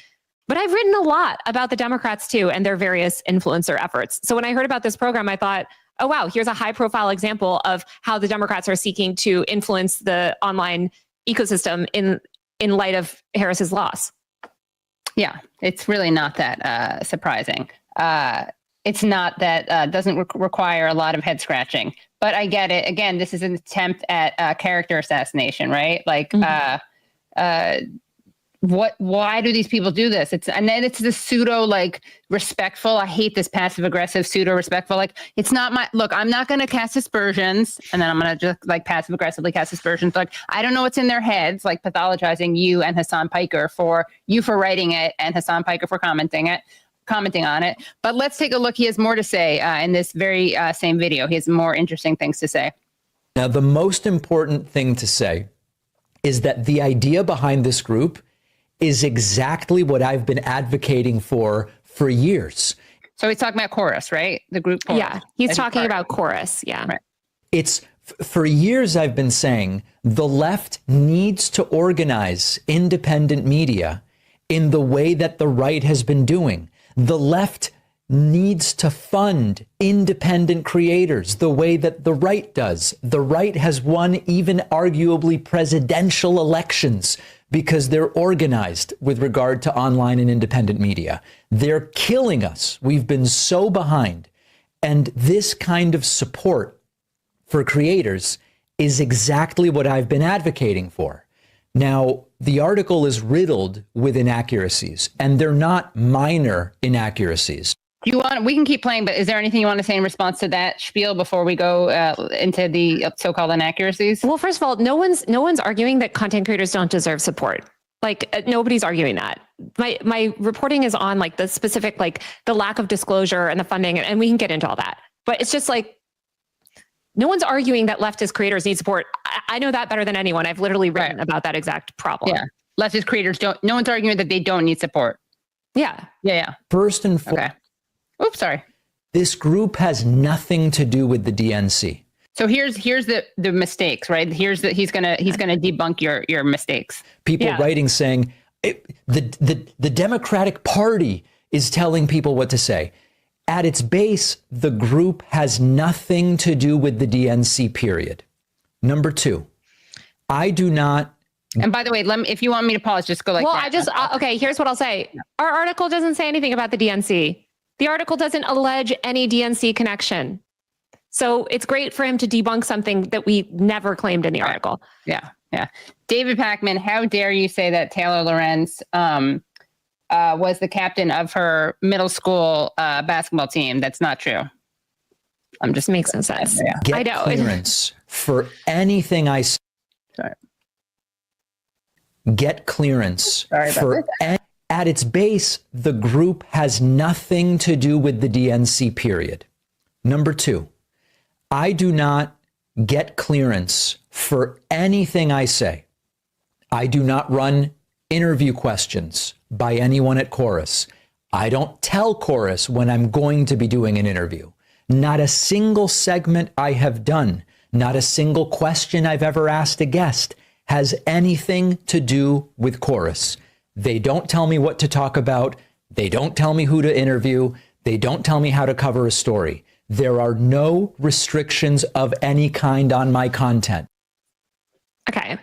But I've written a lot about the Democrats too and their various influencer efforts. So when I heard about this program, I thought, oh, wow, here's a high profile example of how the Democrats are seeking to influence the online ecosystem in light of Harris's loss. Yeah, it's really not that surprising. It's not that doesn't require a lot of head scratching, but I get it. Again, this is an attempt at character assassination, right? Like, why do these people do this? And then it's the pseudo like respectful. I hate this passive aggressive pseudo respectful. Like, it's not look, I'm not going to cast aspersions, and then I'm going to just like passive aggressively cast aspersions. Like, I don't know what's in their heads, like pathologizing you and Hassan Piker for writing it and Hassan Piker for commenting on it. But let's take a look. He has more to say in this very same video. He has more interesting things to say. Now, the most important thing to say is that the idea behind this group is exactly what I've been advocating for years. So he's talking about Chorus, right? The group Chorus. Yeah, he's talking about Chorus. Yeah. Right. It's for years I've been saying the left needs to organize independent media in the way that the right has been doing. The left needs to fund independent creators the way that the right does. The right has won even arguably presidential elections because they're organized with regard to online and independent media. They're killing us. We've been so behind. And this kind of support for creators is exactly what I've been advocating for. Now, the article is riddled with inaccuracies, and they're not minor inaccuracies. We can keep playing, but is there anything you want to say in response to that spiel before we go into the so-called inaccuracies? Well, first of all, no one's arguing that content creators don't deserve support. Like, nobody's arguing that. My reporting is on like the specific, like the lack of disclosure and the funding, and we can get into all that. But it's just like, no one's arguing that leftist creators need support. I know that better than anyone. I've literally written about that exact problem. Yeah, leftist creators don't. No one's arguing that they don't need support. Yeah. First and foremost. Okay. Oops, sorry. This group has nothing to do with the DNC. So here's the mistakes, right? He's gonna debunk your mistakes. People writing saying the Democratic Party is telling people what to say. At its base, the group has nothing to do with the DNC, period. Number two, I do not. And by the way, if you want me to pause, just go like that. Okay, here's what I'll say. Our article doesn't say anything about the DNC. The article doesn't allege any DNC connection. So it's great for him to debunk something that we never claimed in the article. Yeah. David Pakman, how dare you say that Taylor Lorenz was the captain of her middle school basketball team? That's not true. I'm just makes no sense. Yeah. Get I know. clearance for anything I say. Sorry. Get clearance for at its base, the group has nothing to do with the DNC, period. Number two, I do not get clearance for anything I say. I do not run interview questions by anyone at Chorus. I don't tell Chorus when I'm going to be doing an interview. Not a single segment I have done, not a single question I've ever asked a guest has anything to do with Chorus. They don't tell me what to talk about. They don't tell me who to interview. They don't tell me how to cover a story. There are no restrictions of any kind on my content. Okay.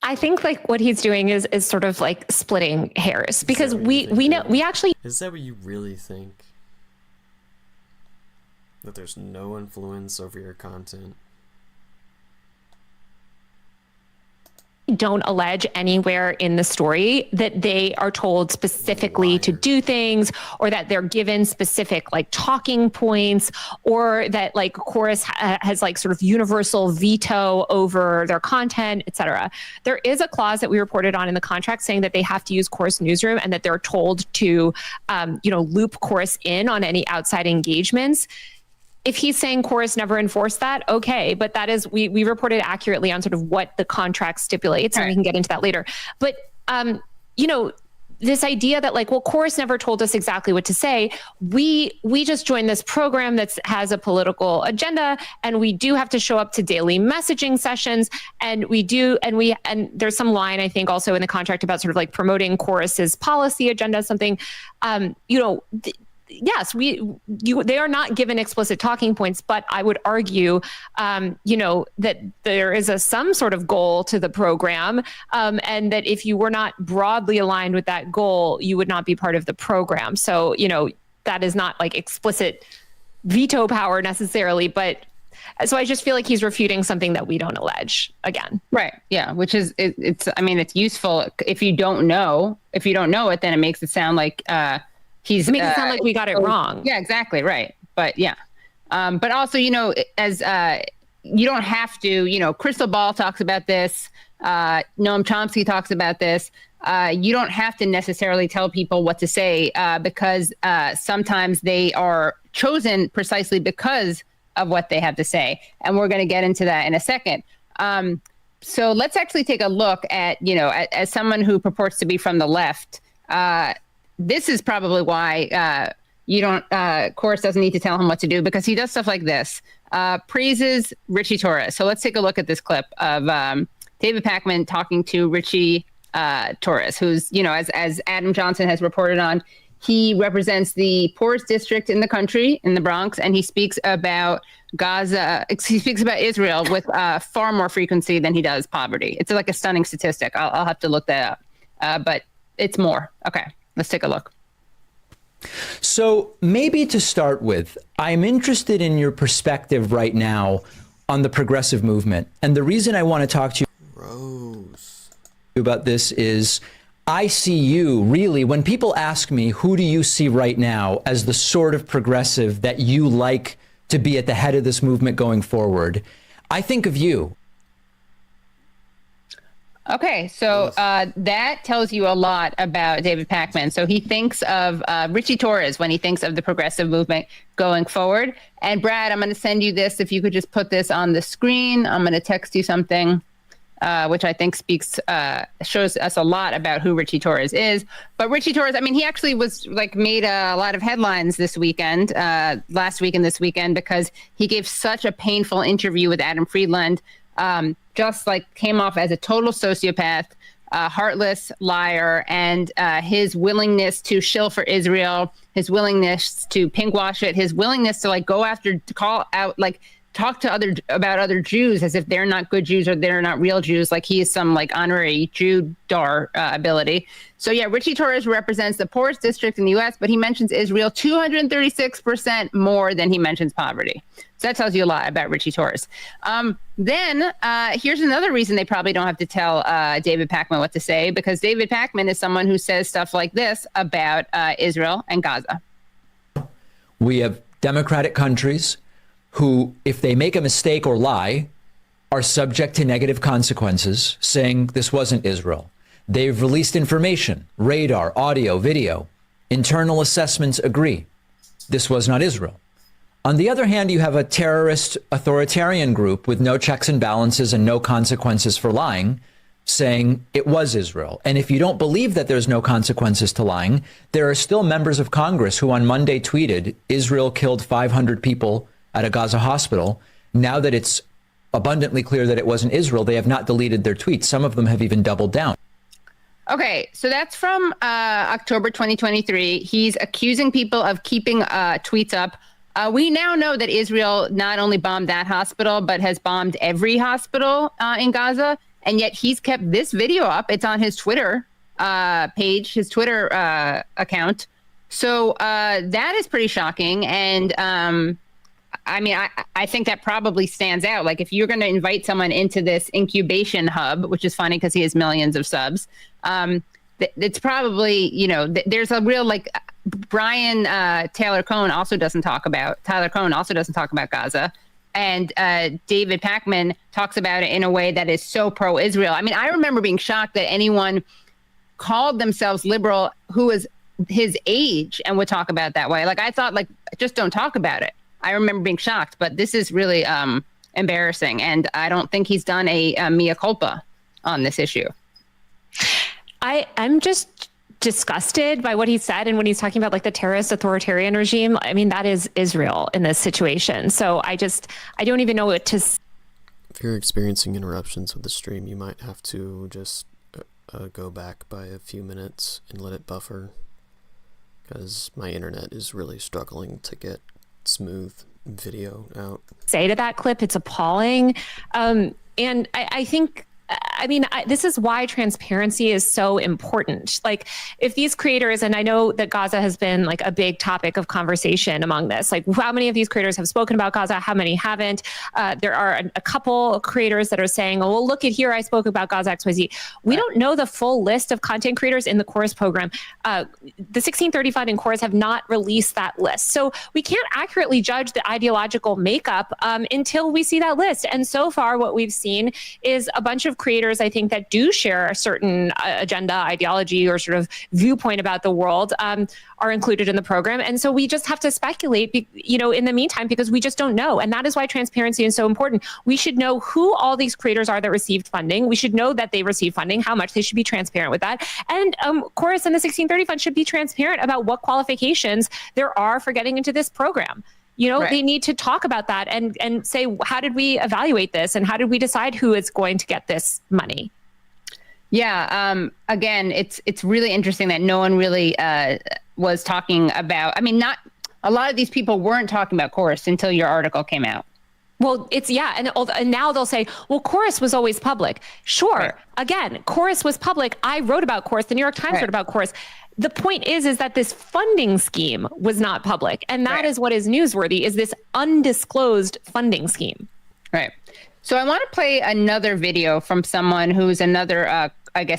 I think like what he's doing is sort of like splitting hairs because we know we actually. Is that what you really think? That there's no influence over your content? Don't allege anywhere in the story that they are told specifically to do things or that they're given specific like talking points or that like Chorus has like sort of universal veto over their content, etc. There is a clause that we reported on in the contract saying that they have to use Chorus Newsroom and that they're told to, loop Chorus in on any outside engagements. if he's saying Chorus never enforced that, okay, but that is, we reported accurately on sort of what the contract stipulates, and we can get into that later. But, this idea that like, well, Chorus never told us exactly what to say. We just joined this program that has a political agenda, and we do have to show up to daily messaging sessions. And there's some line, I think, also in the contract about sort of like promoting Chorus's policy agenda, something, yes, they are not given explicit talking points, but I would argue, that there is some sort of goal to the program, and that if you were not broadly aligned with that goal, you would not be part of the program. So, that is not like explicit veto power necessarily, but so I just feel like he's refuting something that we don't allege again. Right. Yeah. Which is, it's useful if you don't know it, then it makes it sound like, it makes it sound like we got it wrong. Yeah, exactly. Right. But yeah. But also, as you don't have to, Crystal Ball talks about this. Noam Chomsky talks about this. You don't have to necessarily tell people what to say because sometimes they are chosen precisely because of what they have to say. And we're going to get into that in a second. So let's actually take a look at, as someone who purports to be from the left, this is probably why Chorus doesn't need to tell him what to do, because he does stuff like this, praises Richie Torres. So let's take a look at this clip of David Pakman talking to Richie Torres, who's, as Adam Johnson has reported on, he represents the poorest district in the country, in the Bronx, and he speaks about Israel with far more frequency than he does poverty. It's like a stunning statistic. I'll have to look that up, but it's more. Okay. Let's take a look. So maybe to start with, I'm interested in your perspective right now on the progressive movement. And the reason I want to talk to you about this is I see you really, when people ask me, who do you see right now as the sort of progressive that you like to be at the head of this movement going forward, I think of you. Okay, so that tells you a lot about David Pakman. So he thinks of Richie Torres when he thinks of the progressive movement going forward. And Brad, I'm going to send you this. If you could just put this on the screen, I'm going to text you something, which I think shows us a lot about who Richie Torres is. But Richie Torres, he actually was made a lot of headlines this weekend, last week and this weekend, because he gave such a painful interview with Adam Friedland. Just came off as a total sociopath, heartless liar, and his willingness to shill for Israel, his willingness to pinkwash it, his willingness to go after, to call out, talk to about other Jews as if they're not good Jews or they're not real Jews, like he is some honorary Jew-dar ability. So yeah, Richie Torres represents the poorest district in the U.S., but he mentions Israel 236% more than he mentions poverty. So that tells you a lot about Richie Torres. Then here's another reason they probably don't have to tell David Pakman what to say, because David Pakman is someone who says stuff like this about Israel and Gaza. We have democratic countries who, if they make a mistake or lie, are subject to negative consequences, saying this wasn't Israel. They've released information, radar, audio, video. Internal assessments agree. This was not Israel. On the other hand, you have a terrorist authoritarian group with no checks and balances and no consequences for lying, saying it was Israel. And if you don't believe that there's no consequences to lying, there are still members of Congress who on Monday tweeted Israel killed 500 people at a Gaza hospital. Now that it's abundantly clear that it wasn't Israel, they have not deleted their tweets. Some of them have even doubled down. Okay, so that's from October 2023. He's accusing people of keeping tweets up. We now know that Israel not only bombed that hospital, but has bombed every hospital in Gaza. And yet he's kept this video up. It's on his Twitter page, his Twitter account. So that is pretty shocking. And I think that probably stands out. Like, if you're going to invite someone into this incubation hub, which is funny because he has millions of subs, it's probably, there's a real, Brian Taylor Cohen also doesn't talk about Gaza. And David Pakman talks about it in a way that is so pro-Israel. I remember being shocked that anyone called themselves liberal who was his age and would talk about it that way. I thought, just don't talk about it. I remember being shocked, but this is really embarrassing. And I don't think he's done a mea culpa on this issue. I'm just disgusted by what he said. And when he's talking about like the terrorist authoritarian regime, I mean, that is Israel in this situation. So I don't even know what to. If you're experiencing interruptions with the stream, you might have to just go back by a few minutes and let it buffer, because my internet is really struggling to get smooth video out. Say to that clip, it's appalling. And I think, this is why transparency is so important. Like, if these creators, and I know that Gaza has been like a big topic of conversation among this, like how many of these creators have spoken about Gaza, how many haven't? There are a couple creators that are saying, oh, well, look at here, I spoke about Gaza XYZ. We don't know the full list of content creators in the Chorus program. The 1630 Fund and Chorus have not released that list. So we can't accurately judge the ideological makeup until we see that list. And so far, what we've seen is a bunch of creators, I think, that do share a certain agenda, ideology, or sort of viewpoint about the world are included in the program. And so we just have to speculate, in the meantime, because we just don't know. And that is why transparency is so important. We should know who all these creators are that received funding. We should know that they received funding, how much. They should be transparent with that. And Chorus and the 1630 Fund should be transparent about what qualifications there are for getting into this program. They need to talk about that and say, how did we evaluate this? And how did we decide who is going to get this money? Yeah. Again, it's really interesting that no one really was talking about, not a lot of these people weren't talking about Chorus until your article came out. Well, and now they'll say, well, Chorus was always public. Sure. Right. Again, Chorus was public. I wrote about Chorus. The New York Times wrote about Chorus. The point is that this funding scheme was not public. And that is what is newsworthy, is this undisclosed funding scheme. Right. So I want to play another video from someone who's another,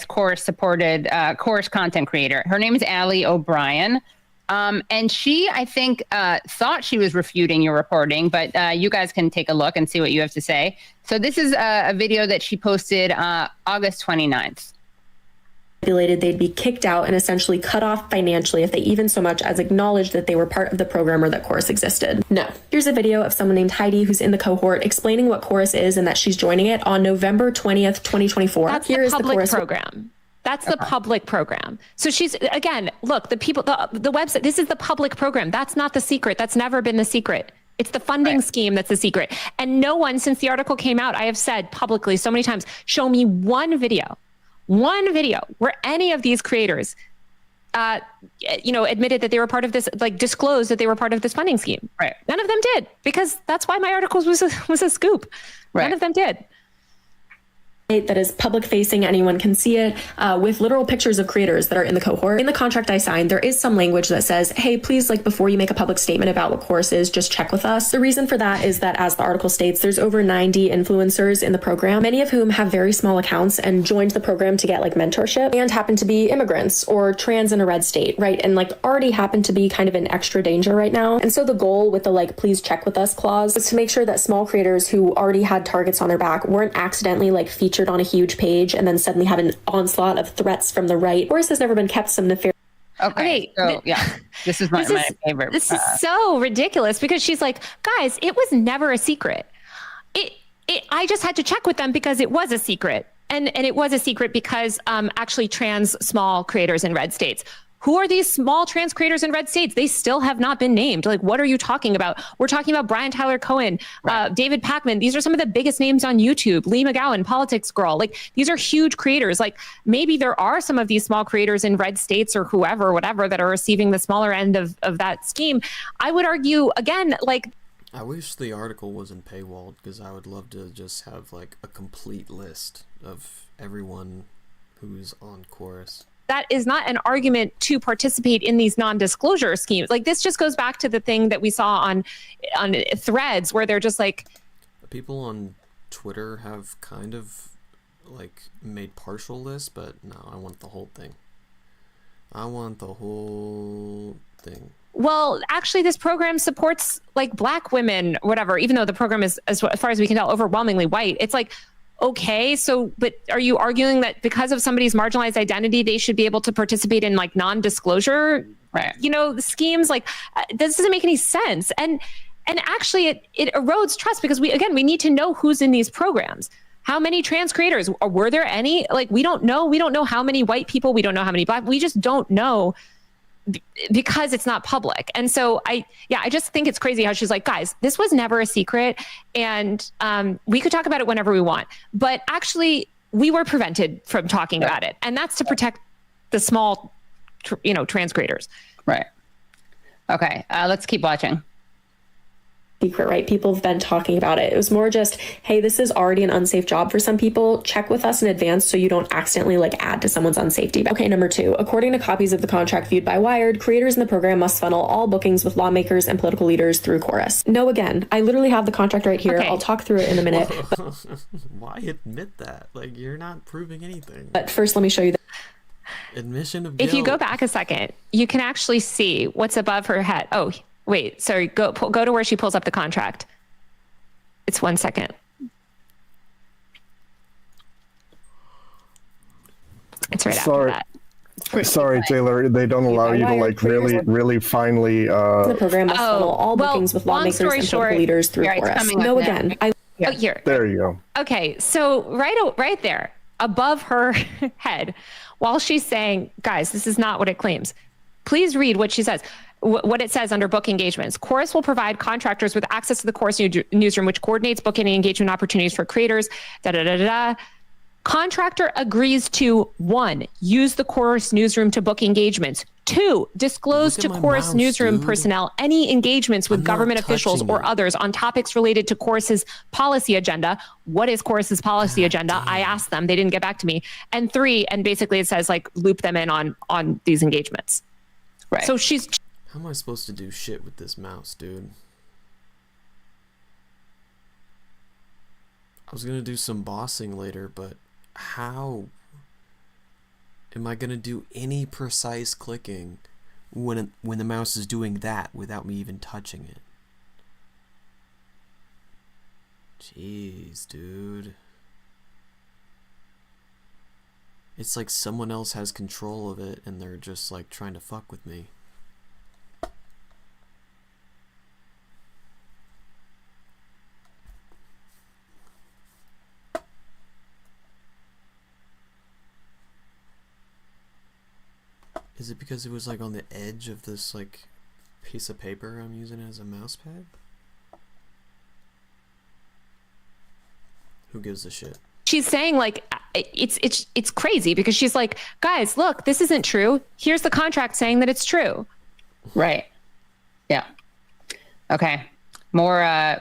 Chorus-supported Chorus content creator. Her name is Allie O'Brien. And she, I think, thought she was refuting your reporting, but you guys can take a look and see what you have to say. So this is a video that she posted August 29th. They'd be kicked out and essentially cut off financially if they even so much as acknowledged that they were part of the program or that Chorus existed. No. Here's a video of someone named Heidi who's in the cohort explaining what Chorus is and that she's joining it on November 20th, 2024. That's the public program. That's the public program. So she's, again, look, the website, this is the public program. That's not the secret. That's never been the secret. It's the funding scheme that's the secret. And no one, since the article came out, I have said publicly so many times, show me one video where any of these creators, admitted that they were part of this, like disclosed that they were part of this funding scheme. Right. None of them did, because that's why my articles was a scoop. Right. None of them did. That is public facing, anyone can see it, with literal pictures of creators that are in the cohort. In the contract I signed, there is some language that says, hey, please, before you make a public statement about what Chorus is, just check with us. The reason for that is that, as the article states, there's over 90 influencers in the program, many of whom have very small accounts and joined the program to get mentorship and happen to be immigrants or trans in a red state, right? And already happen to be kind of in extra danger right now. And so the goal with the please check with us clause was to make sure that small creators who already had targets on their back weren't accidentally featured on a huge page and then suddenly have an onslaught of threats from the right. Chorus has never been kept some nefarious. Okay, so yeah, this is my favorite. This is so ridiculous, because she's like, guys, it was never a secret. I just had to check with them because it was a secret. And it was a secret because actually trans small creators in red states. Who are these small trans creators in red states? They still have not been named. What are you talking about? We're talking about Brian Tyler Cohen, David Pakman. These are some of the biggest names on YouTube. Lee McGowan, Politics Girl. These are huge creators. Maybe there are some of these small creators in red states or whatever, that are receiving the smaller end of that scheme. I would argue, again, I wish the article wasn't paywalled, because I would love to just have a complete list of everyone who's on Chorus. That is not an argument to participate in these non-disclosure schemes. This just goes back to the thing that we saw on Threads, where they're just people on Twitter have kind of made partial lists, but no, I want the whole thing. Well, actually, this program supports Black women, whatever, even though the program is, as far as we can tell, overwhelmingly white. It's okay, so, but are you arguing that because of somebody's marginalized identity, they should be able to participate in non-disclosure, schemes? This doesn't make any sense. And And actually it erodes trust because we need to know who's in these programs. How many trans creators? Were there any? Like, we don't know. We don't know how many white people. We don't know how many black. We just don't know because it's not public. And so I just think it's crazy how she's like, guys, this was never a secret. And we could talk about it whenever we want. But actually, we were prevented from talking about it. And that's to protect the small, trans creators. Right. Okay. Let's keep watching. Secret, right? People have been talking about it. It was more just, hey, this is already an unsafe job for some people. Check with us in advance so you don't accidentally add to someone's unsafety. Okay, number 2, according to copies of the contract viewed by Wired, creators in the program must funnel all bookings with lawmakers and political leaders through Chorus. No, again, I literally have the contract right here. Okay. I'll talk through it in a minute. Why admit that? You're not proving anything. But first, let me show you admission of guilt. If you go back a second, you can actually see what's above her head. Oh, wait, sorry, go to where she pulls up the contract. It's 1 second. It's right after that. Sorry, Taylor, they don't allow you to really finally the program must funnel all bookings with lawmakers and political leaders through Chorus. No, again. Here. There you go. Okay, so right there, above her head, while she's saying, guys, this is not what it claims. Please read what she says. What it says under book engagements. Chorus will provide contractors with access to the Chorus newsroom, which coordinates booking and engagement opportunities for creators. Contractor agrees to 1, use the Chorus newsroom to book engagements. 2, disclose to Chorus newsroom personnel any engagements with government officials or others on topics related to Chorus's policy agenda. What is Chorus's policy agenda? I asked them, they didn't get back to me. And 3, and basically it says loop them in on these engagements. Right. So she's. How am I supposed to do shit with this mouse, dude? I was gonna do some bossing later, but how am I gonna do any precise clicking when the mouse is doing that without me even touching it? Jeez, dude. It's like someone else has control of it and they're just trying to fuck with me. Is it because it was on the edge of this piece of paper I'm using as a mouse pad? Who gives a shit? She's saying it's crazy because she's like, guys, look, this isn't true. Here's the contract saying that it's true. Right. Yeah. Okay. More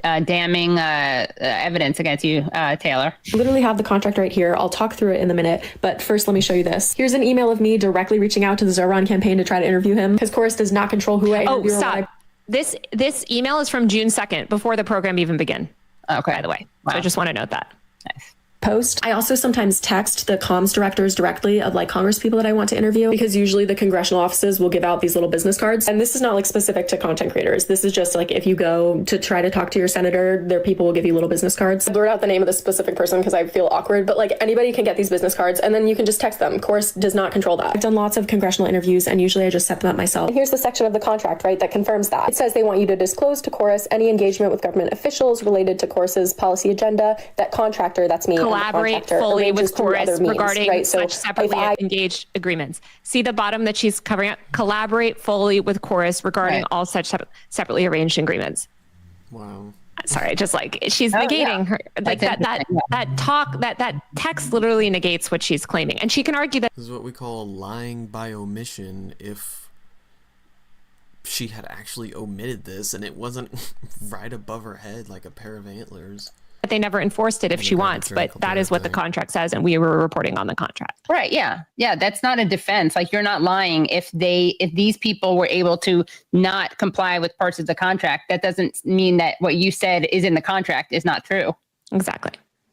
damning evidence against you, Taylor. I literally have the contract right here. I'll talk through it in a minute, but first let me show you this. Here's an email of me directly reaching out to the Zoran campaign to try to interview him because Chorus does not control who I interview. Oh, stop. This email is from June 2nd, before the program even began. Okay. By the way. Wow. So I just want to note that. Nice. Post. I also sometimes text the comms directors directly of Congress people that I want to interview because usually the congressional offices will give out these little business cards. And this is not specific to content creators. This is just if you go to try to talk to your senator, their people will give you little business cards. I blurred out the name of the specific person because I feel awkward, but anybody can get these business cards and then you can just text them. Chorus does not control that. I've done lots of congressional interviews and usually I just set them up myself. And here's the section of the contract, right, that confirms that. It says they want you to disclose to Chorus any engagement with government officials related to Chorus's policy agenda. That contractor, that's me. Collaborate fully with Chorus regarding such separately engaged agreements. See the bottom that she's covering up? Collaborate fully with Chorus regarding all such separately arranged agreements. Wow. Sorry, just she's negating her that text literally negates what she's claiming. And she can argue that this is what we call lying by omission if she had actually omitted this and it wasn't right above her head like a pair of antlers. They never enforced it if she wants, but that is what the contract says, and we were reporting on the contract. Right? Yeah, that's not a defense. You're not lying if these people were able to not comply with parts of the contract. That doesn't mean that what you said is in the contract is not true. Exactly.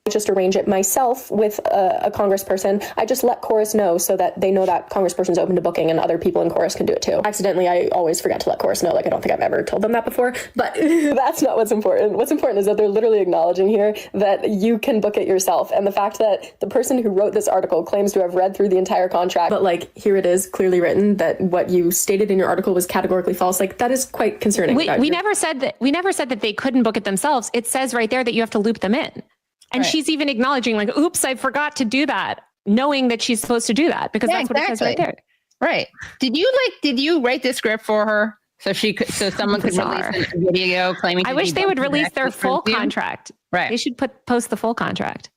just arrange it myself with a congressperson. I just let Chorus know so that they know that congressperson's open to booking and other people in Chorus can do it too. Accidentally, I always forget to let Chorus know. Like, I don't think I've ever told them that before, but that's not what's important. What's important is that they're literally acknowledging here that you can book it yourself. And the fact that the person who wrote this article claims to have read through the entire contract, but like, here it is clearly written that what you stated in your article was categorically false. Like, that is quite concerning. We never said that they couldn't book it themselves. It says right there that you have to loop them in. And she's even acknowledging, like, oops, I forgot to do that, knowing that she's supposed to do that, because that's what it says right there. Right. Did you write this script for her so someone could release a video claiming? I wish they would release their full contract. Right. They should post the full contract.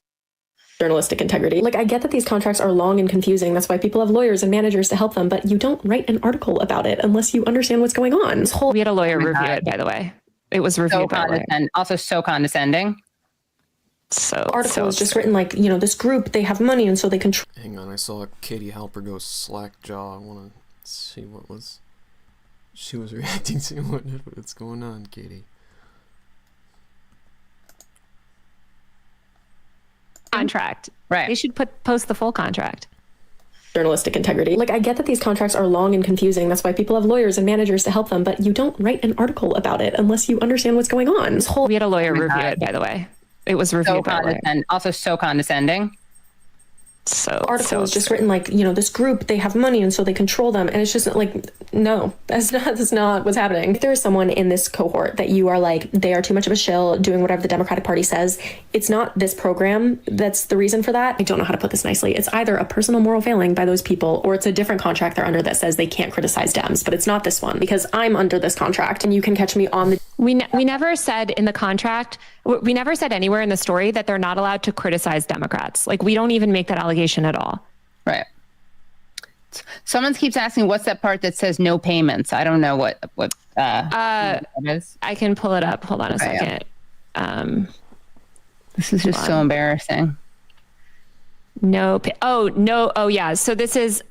Journalistic integrity. Like, I get that these contracts are long and confusing. That's why people have lawyers and managers to help them, but you don't write an article about it unless you understand what's going on. We had a lawyer review it, by the way. It was reviewed by a lawyer. Also so condescending. Article is just written like, this group, they have money and so they control. Hang on, I saw Katie Halper go slack jaw. I want to see what she was reacting to. What's going on, Katie? Contract. Right. They should post the full contract. Journalistic integrity. Like, I get that these contracts are long and confusing. That's why people have lawyers and managers to help them, but you don't write an article about it unless you understand what's going on. We had a lawyer review it, by the way. It was reviewed by a lawyer. Also so condescending. Article is just written like, this group, they have money and so they control them. And it's just like, no, that's not what's happening. If there is someone in this cohort that you are like, they are too much of a shill doing whatever the Democratic Party says, it's not this program that's the reason for that. I don't know how to put this nicely. It's either a personal moral failing by those people or it's a different contract they're under that says they can't criticize Dems, but it's not this one because I'm under this contract and you can catch me on the... We never said in the contract, we never said anywhere in the story that they're not allowed to criticize Democrats. Like, we don't even make that allegation at all. Right. Someone keeps asking, what's that part that says no payments? I don't know what that is. I can pull it up. Hold on a second. This is just so embarrassing. Oh yeah. So this is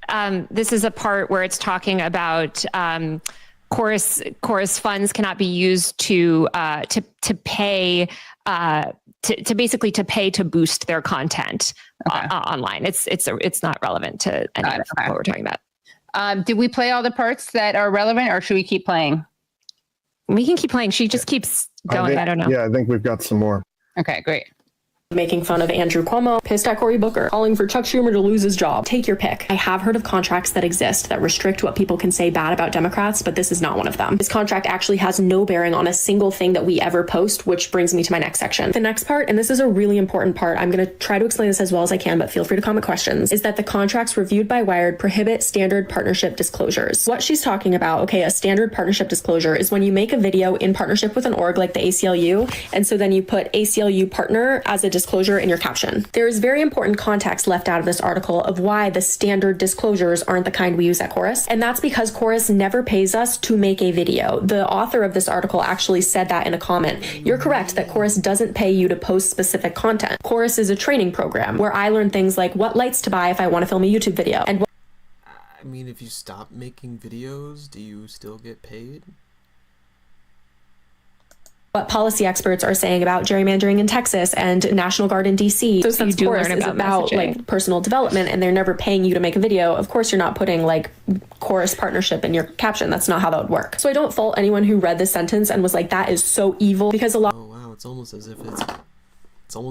a part where it's talking about chorus funds cannot be used to pay to basically pay to boost their content online. It's not relevant to any of what we're talking about. Did we play all the parts that are relevant, or should we keep playing? We can keep playing. She just keeps going. I don't know. Yeah, I think we've got some more. Okay, great. Making fun of Andrew Cuomo, pissed at Cory Booker, calling for Chuck Schumer to lose his job. Take your pick. I have heard of contracts that exist that restrict what people can say bad about Democrats, but this is not one of them. This contract actually has no bearing on a single thing that we ever post, which brings me to my next section. The next part, and this is a really important part, I'm going to try to explain this as well as I can, but feel free to comment questions, is that the contracts reviewed by Wired prohibit standard partnership disclosures. What she's talking about, a standard partnership disclosure is when you make a video in partnership with an org like the ACLU, and so then you put ACLU partner as a disclosure in your caption. There is very important context left out of this article of why the standard disclosures aren't the kind we use at Chorus, and that's because Chorus never pays us to make a video. The author of this article actually said that in a comment. You're correct that Chorus doesn't pay you to post specific content. Chorus is a training program where I learn things like what lights to buy if I want to film a YouTube video. And I mean, if you stop making videos, do you still get paid? what policy experts are saying about gerrymandering in Texas and National Guard in DC. So since Chorus is about like personal development and they're never paying you to make a video, of course you're not putting like Chorus partnership in your caption. That's not how that would work. So I don't fault anyone who read this sentence and was like, that is so evil, because a lot It's almost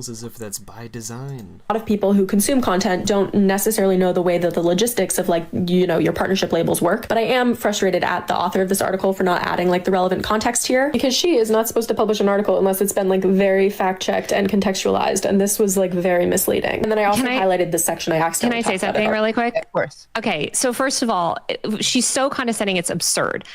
as if that's by design. A lot of people who consume content don't necessarily know the way that the logistics of like, you know, your partnership labels work. But I am frustrated at the author of this article for not adding like the relevant context here, because she is not supposed to publish an article unless it's been like very fact checked and contextualized. And this was like very misleading. And then I also highlighted this section I accidentally Can I say something really quick? Of course. Okay. So first of all, she's so condescending. It's absurd.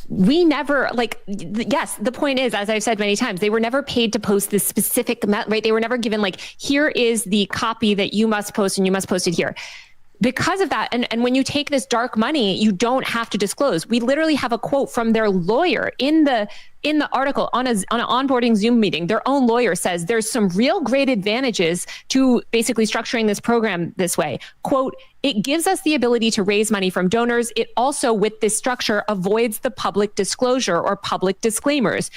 We never, like, yes, the point is, as I've said many times, they were never paid to post this specific, right? They were never given like, here is the copy that you must post and you must post it here. Because of that, and when you take this dark money, you don't have to disclose. We literally have a quote from their lawyer in the in the article on an onboarding Zoom meeting, their own lawyer says there's some real great advantages to basically structuring this program this way. Quote, it gives us the ability to raise money from donors. It also, with this structure, avoids the public disclosure or public disclaimers,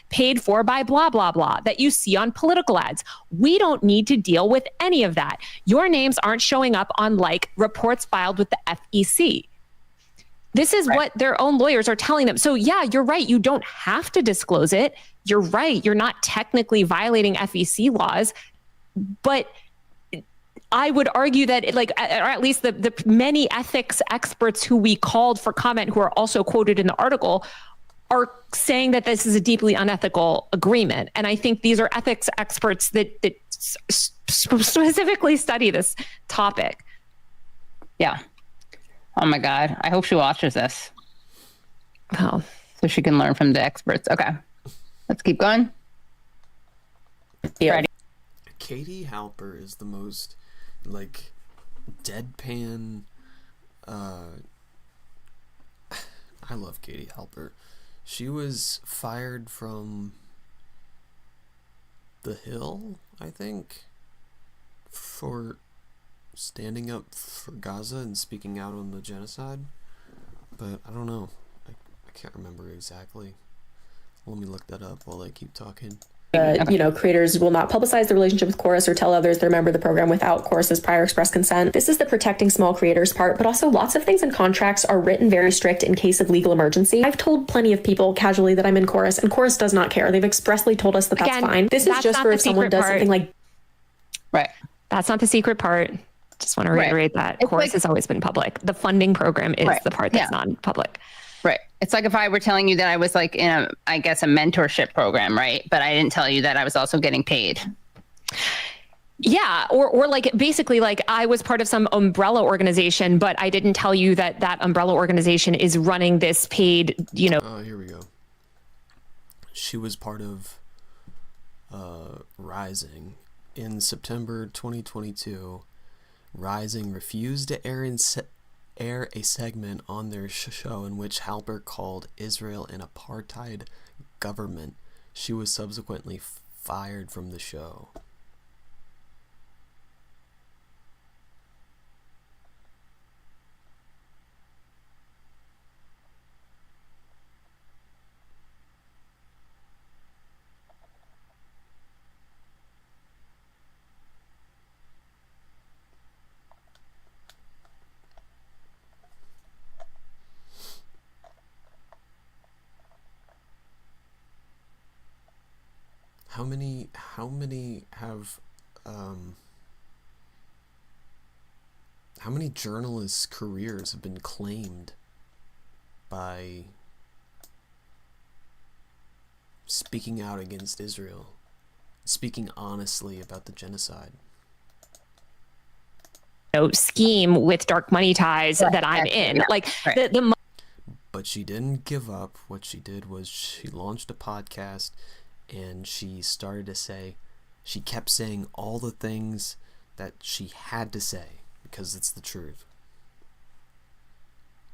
paid for by blah, blah, blah, that you see on political ads. We don't need to deal with any of that. Your names aren't showing up on reports filed with the FEC. This is what their own lawyers are telling them. So yeah, you're right. You don't have to disclose it. You're right. You're not technically violating FEC laws, but I would argue that or at least the many ethics experts who we called for comment, who are also quoted in the article, are saying that this is a deeply unethical agreement. And I think these are ethics experts that specifically study this topic. Yeah. Oh my God. I hope she watches this. Oh. So she can learn from the experts. Okay. Let's keep going. Yeah. Katie Halper is the most deadpan. I love Katie Halper. She was fired from The Hill, I think, for standing up for Gaza and speaking out on the genocide. But I don't know. I can't remember exactly. Let me look that up while I keep talking. Creators will not publicize the relationship with Chorus or tell others they're a member of the program without Chorus's prior express consent. This is the protecting small creators part, but also lots of things in contracts are written very strict in case of legal emergency. I've told plenty of people casually that I'm in Chorus, and Chorus does not care. They've expressly told us that that's fine. This is just for if someone does something like... Right. That's not the secret part. Just want to reiterate that. Chorus has always been public. The funding program is the part that's non-public. Right. It's like if I were telling you that I was in a mentorship program, right? But I didn't tell you that I was also getting paid. Yeah. Or basically I was part of some umbrella organization, but I didn't tell you that umbrella organization is running this paid, Oh, here we go. She was part of Rising. In September 2022, Rising refused to air a segment on their show in which Halper called Israel an apartheid government. She was subsequently fired from the show. How many journalists' careers have been claimed by speaking out against Israel, speaking honestly about the genocide? Scheme with dark money ties that I'm in. But she didn't give up. What she did was she launched a podcast and she started to say, she kept saying all the things that she had to say because it's the truth.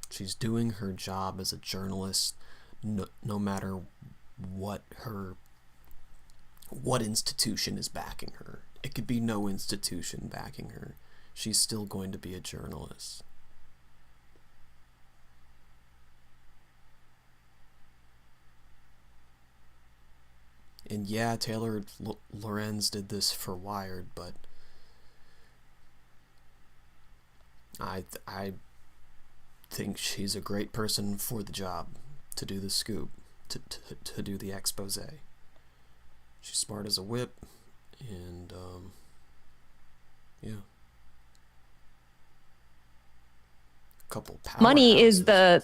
She's doing her job as a journalist, no matter what institution is backing her. It could be no institution backing her. She's still going to be a journalist. And yeah, Taylor Lorenz did this for Wired, but I think she's a great person for the job, to do the scoop, to do the expose. She's smart as a whip, and yeah. Money is the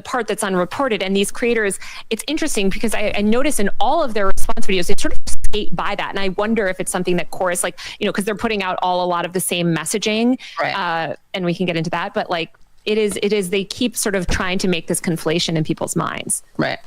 part that's unreported, and these creators, it's interesting because I notice in all of their response videos they sort of skate by that, and I wonder if it's something that Chorus, because they're putting out a lot of the same messaging, right. And we can get into that, but it is they keep sort of trying to make this conflation in people's minds, right?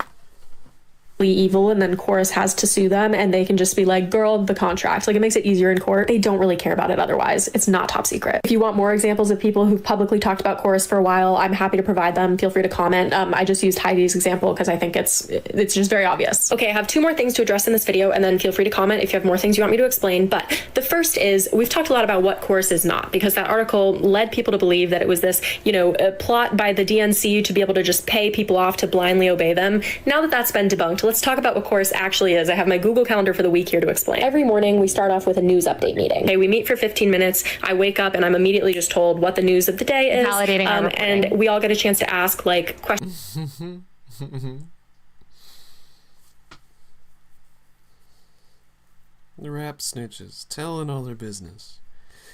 evil, and then Chorus has to sue them, and they can just be like, girl, the contract. Like, it makes it easier in court. They don't really care about it otherwise. It's not top secret. If you want more examples of people who've publicly talked about Chorus for a while, I'm happy to provide them. Feel free to comment. I just used Heidi's example because I think it's just very obvious. Okay, I have 2 more things to address in this video, and then feel free to comment if you have more things you want me to explain. But the first is, we've talked a lot about what Chorus is not, because that article led people to believe that it was this, a plot by the DNC to be able to just pay people off to blindly obey them. Now that that's been debunked, let's talk about what Chorus actually is. I have my Google Calendar for the week here to explain. Every morning we start off with a news update meeting. Okay, we meet for 15 minutes. I wake up and I'm immediately just told what the news of the day is. Validating our reporting. And we all get a chance to ask questions. The rap snitches, telling all their business.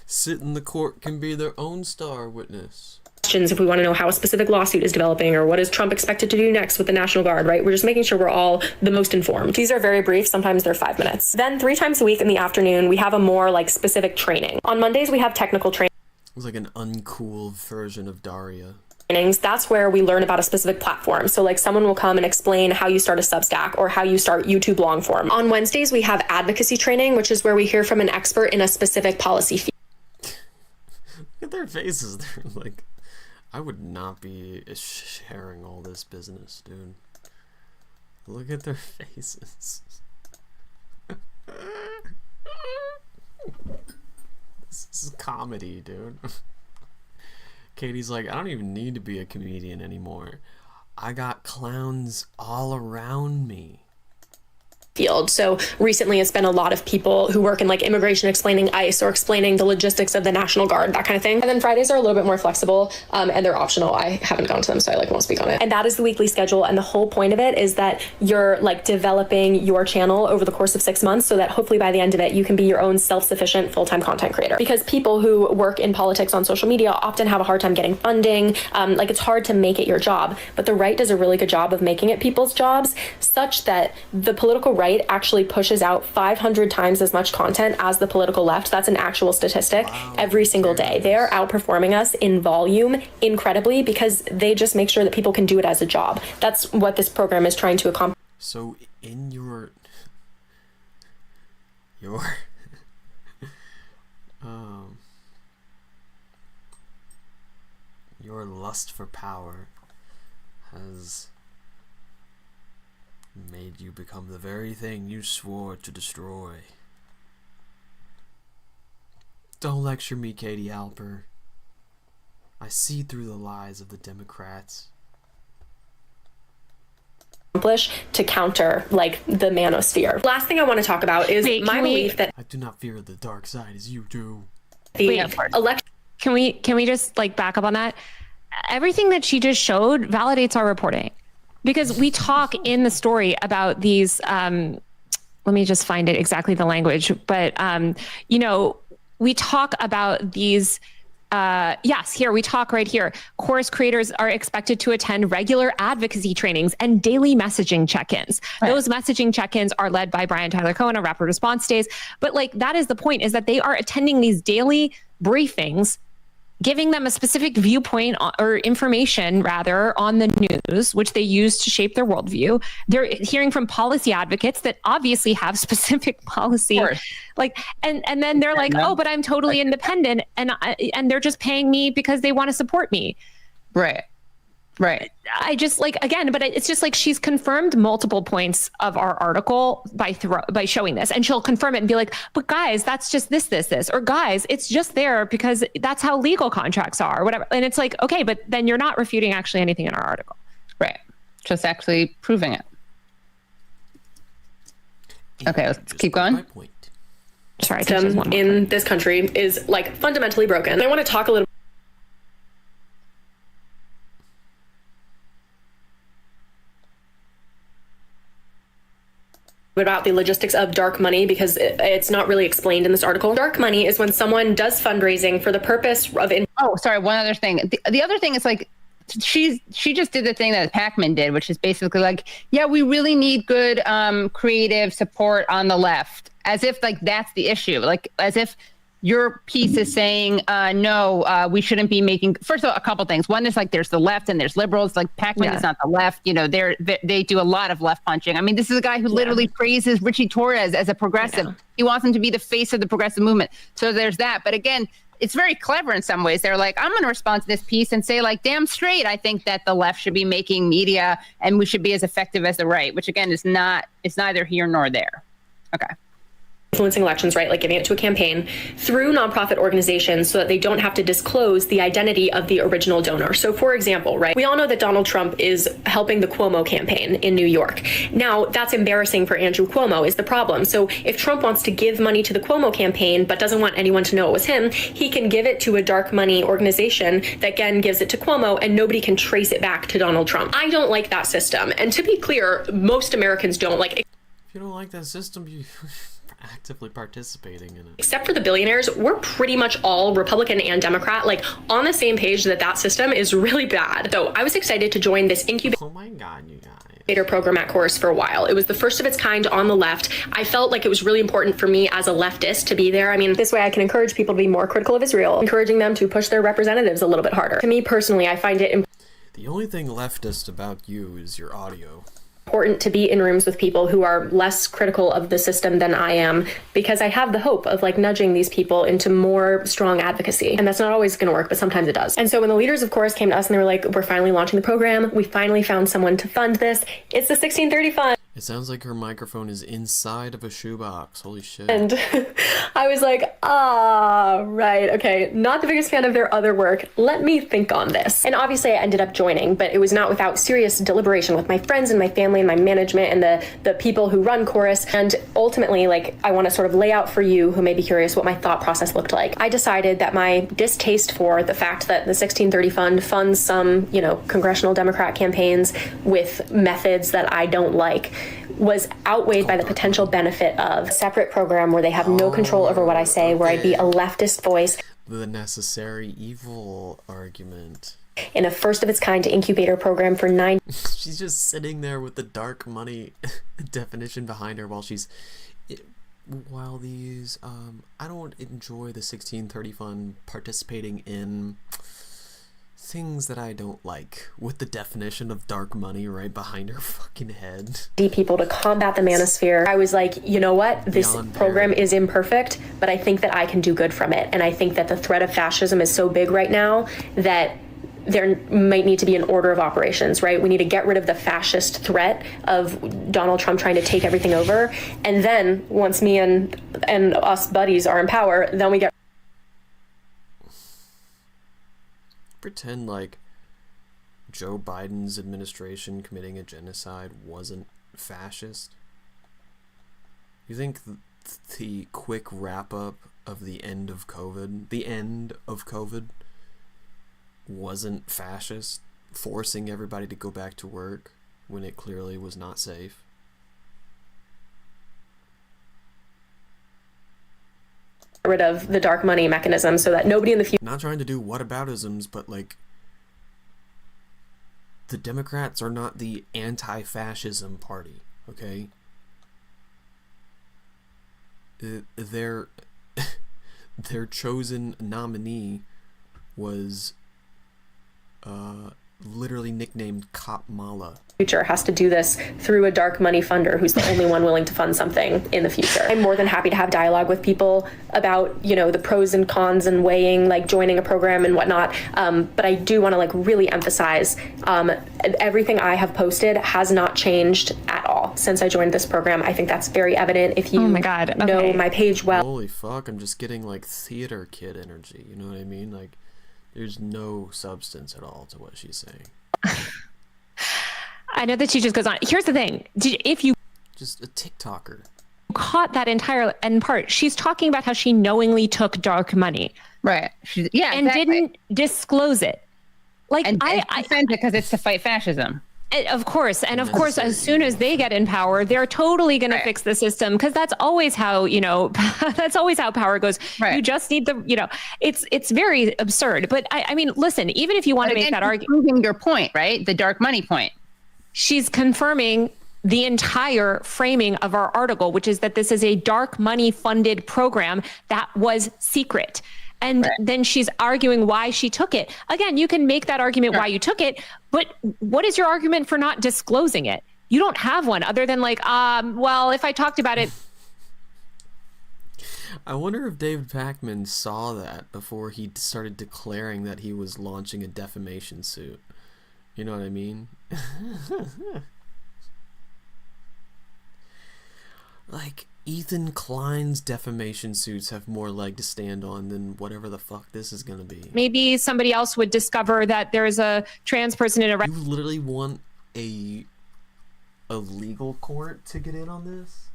Sit in the court can be their own star witness. If we want to know how a specific lawsuit is developing, or what is Trump expected to do next with the National Guard, right? We're just making sure we're all the most informed. These are very brief. Sometimes they're 5 minutes. Then 3 times a week in the afternoon, we have a more specific training. On Mondays, we have technical training. It's like an uncool version of Daria. That's where we learn about a specific platform. So someone will come and explain how you start a Substack or how you start YouTube long form. On Wednesdays, we have advocacy training, which is where we hear from an expert in a specific policy field. Look at their faces. They're like, I would not be sharing all this business, dude. Look at their faces. This is comedy, dude. Katie's like, I don't even need to be a comedian anymore. I got clowns all around me. Field. So recently it's been a lot of people who work in immigration explaining ICE or explaining the logistics of the National Guard, that kind of thing. And then Fridays are a little bit more flexible and they're optional. I haven't gone to them, so I won't speak on it. And that is the weekly schedule. And the whole point of it is that you're developing your channel over the course of 6 months so that hopefully by the end of it, you can be your own self-sufficient full-time content creator. Because people who work in politics on social media often have a hard time getting funding. It's hard to make it your job, but the right does a really good job of making it people's jobs, such that the political right actually pushes out 500 times as much content as the political left. That's an actual statistic. Wow. Every single day. They are outperforming us in volume incredibly because they just make sure that people can do it as a job. That's what this program is trying to accomplish. So in your your lust for power has made you become the very thing you swore to destroy. Don't lecture me, Katie Alper. I see through the lies of the Democrats. To counter the manosphere. Last thing I want to talk about is my belief that I do not fear the dark side as you do. The election. Can we just back up on that? Everything that she just showed validates our reporting. Because we talk in the story about these, let me just find it exactly the language, but, we talk about these, we talk right here. Chorus creators are expected to attend regular advocacy trainings and daily messaging check-ins. Right. Those messaging check-ins are led by Brian Tyler Cohen on Rapid Response Days. But that is the point, is that they are attending these daily briefings, giving them a specific viewpoint or information rather on the news, which they use to shape their worldview. They're hearing from policy advocates that obviously have specific policy, and then they're like, oh, but I'm totally independent, and they're just paying me because they want to support me. Right. I just again, but it's just she's confirmed multiple points of our article by showing this, and she'll confirm it and be like, but guys, that's just this, or guys, it's just there because that's how legal contracts are, or whatever. And it's okay, but then you're not refuting actually anything in our article. Right. Just actually proving it. Okay, let's keep going. Sorry, in this country is fundamentally broken. I want to talk a little about the logistics of dark money, because it's not really explained in this article. Dark money is when someone does fundraising for the purpose of... One other thing. The other thing is she just did the thing that Pakman did, which is basically we really need good creative support on the left, as if that's the issue, as if your piece is saying, no, we shouldn't be making, first of all, a couple things. One is like, there's the left and there's liberals, like Pakman is not the left. You know, they do a lot of left punching. I mean, this is a guy who literally praises Richie Torres as a progressive. He wants him to be the face of the progressive movement. So there's that. But again, it's very clever in some ways. They're like, I'm going to respond to this piece and say, like, damn straight, I think that the left should be making media and we should be as effective as the right, which again is not, it's neither here nor there. Okay. Influencing elections, right? Like giving it to a campaign through nonprofit organizations so that they don't have to disclose the identity of the original donor. So for example, right, we all know that Donald Trump is helping the Cuomo campaign in New York. Now that's embarrassing for Andrew Cuomo is the problem. So if Trump wants to give money to the Cuomo campaign, but doesn't want anyone to know it was him, he can give it to a dark money organization that again gives it to Cuomo and nobody can trace it back to Donald Trump. I don't like that system. And to be clear, most Americans don't like it. If you don't like that system, you actively participating in it. Except for the billionaires, we're pretty much all Republican and Democrat, like on the same page that system is really bad. So I was excited to join this incubator. Oh my God, you guys. Program at Chorus for a while. It was the first of its kind on the left. I felt like it was really important for me as a leftist to be there. I mean, this way I can encourage people to be more critical of Israel, encouraging them to push their representatives a little bit harder. To me personally, I find it the only thing leftist about you is your audio. Important to be in rooms with people who are less critical of the system than I am, because I have the hope of like nudging these people into more strong advocacy. And that's not always going to work, but sometimes it does. And so when the leaders of Chorus came to us and they were like, we're finally launching the program, we finally found someone to fund this. It's the 1630 Fund. It sounds like her microphone is inside of a shoebox. Holy shit. And I was like, right, okay, not the biggest fan of their other work. Let me think on this. And obviously I ended up joining, but it was not without serious deliberation with my friends and my family and my management and the people who run Chorus. And ultimately, like, I want to sort of lay out for you who may be curious what my thought process looked like. I decided that my distaste for the fact that the 1630 Fund funds some, you know, congressional Democrat campaigns with methods that I don't like was outweighed by the potential benefit of a separate program where they have no control over what I say, where I'd be a leftist voice. The necessary evil argument. In a first of its kind incubator program for 9. She's just sitting there with the dark money definition behind her while these I don't enjoy the 1630 Fund participating in things that I don't like, with the definition of dark money right behind her fucking head. People to combat the manosphere. I was like, you know what? This program is imperfect, but I think that I can do good from it. And I think that the threat of fascism is so big right now that there might need to be an order of operations, right? We need to get rid of the fascist threat of Donald Trump trying to take everything over. And then once me and us buddies are in power, then we get pretend like Joe Biden's administration committing a genocide wasn't fascist. You think the quick wrap up of the end of COVID wasn't fascist, forcing everybody to go back to work when it clearly was not safe? Rid of the dark money mechanism so that nobody in the future. Not trying to do whataboutisms, but like, the Democrats are not the anti-fascism party, okay? Their chosen nominee was literally nicknamed Cop Mala. Future has to do this through a dark money funder who's the only one willing to fund something in the future. I'm more than happy to have dialogue with people about, you know, the pros and cons and weighing like joining a program and whatnot. But I do want to like really emphasize everything I have posted has not changed at all since I joined this program. I think that's very evident if you know my page well. Holy fuck, I'm just getting like theater kid energy, you know what I mean? Like, there's no substance at all to what she's saying. I know that she just goes on. Here's the thing. If you just a TikToker caught that entire end part, she's talking about how she knowingly took dark money. Right. And didn't disclose it. Like, I defend it because it's to fight fascism. Of course. And of course, as soon as they get in power, they're totally going to fix the system, because that's always how, you know, that's always how power goes. Right. You just need the, you know, it's very absurd. But I mean, listen, even if you want to make that argument. Proving your point, right? The dark money point. She's confirming the entire framing of our article, which is that this is a dark money funded program that was secret. And then she's arguing why she took it. Again, you can make that argument why you took it, but what is your argument for not disclosing it? You don't have one other than like, well, if I talked about it. I wonder if David Pakman saw that before he started declaring that he was launching a defamation suit. You know what I mean? Like, Ethan Klein's defamation suits have more leg to stand on than whatever the fuck this is gonna be. Maybe somebody else would discover that there's a trans person in a... You literally want a legal court to get in on this?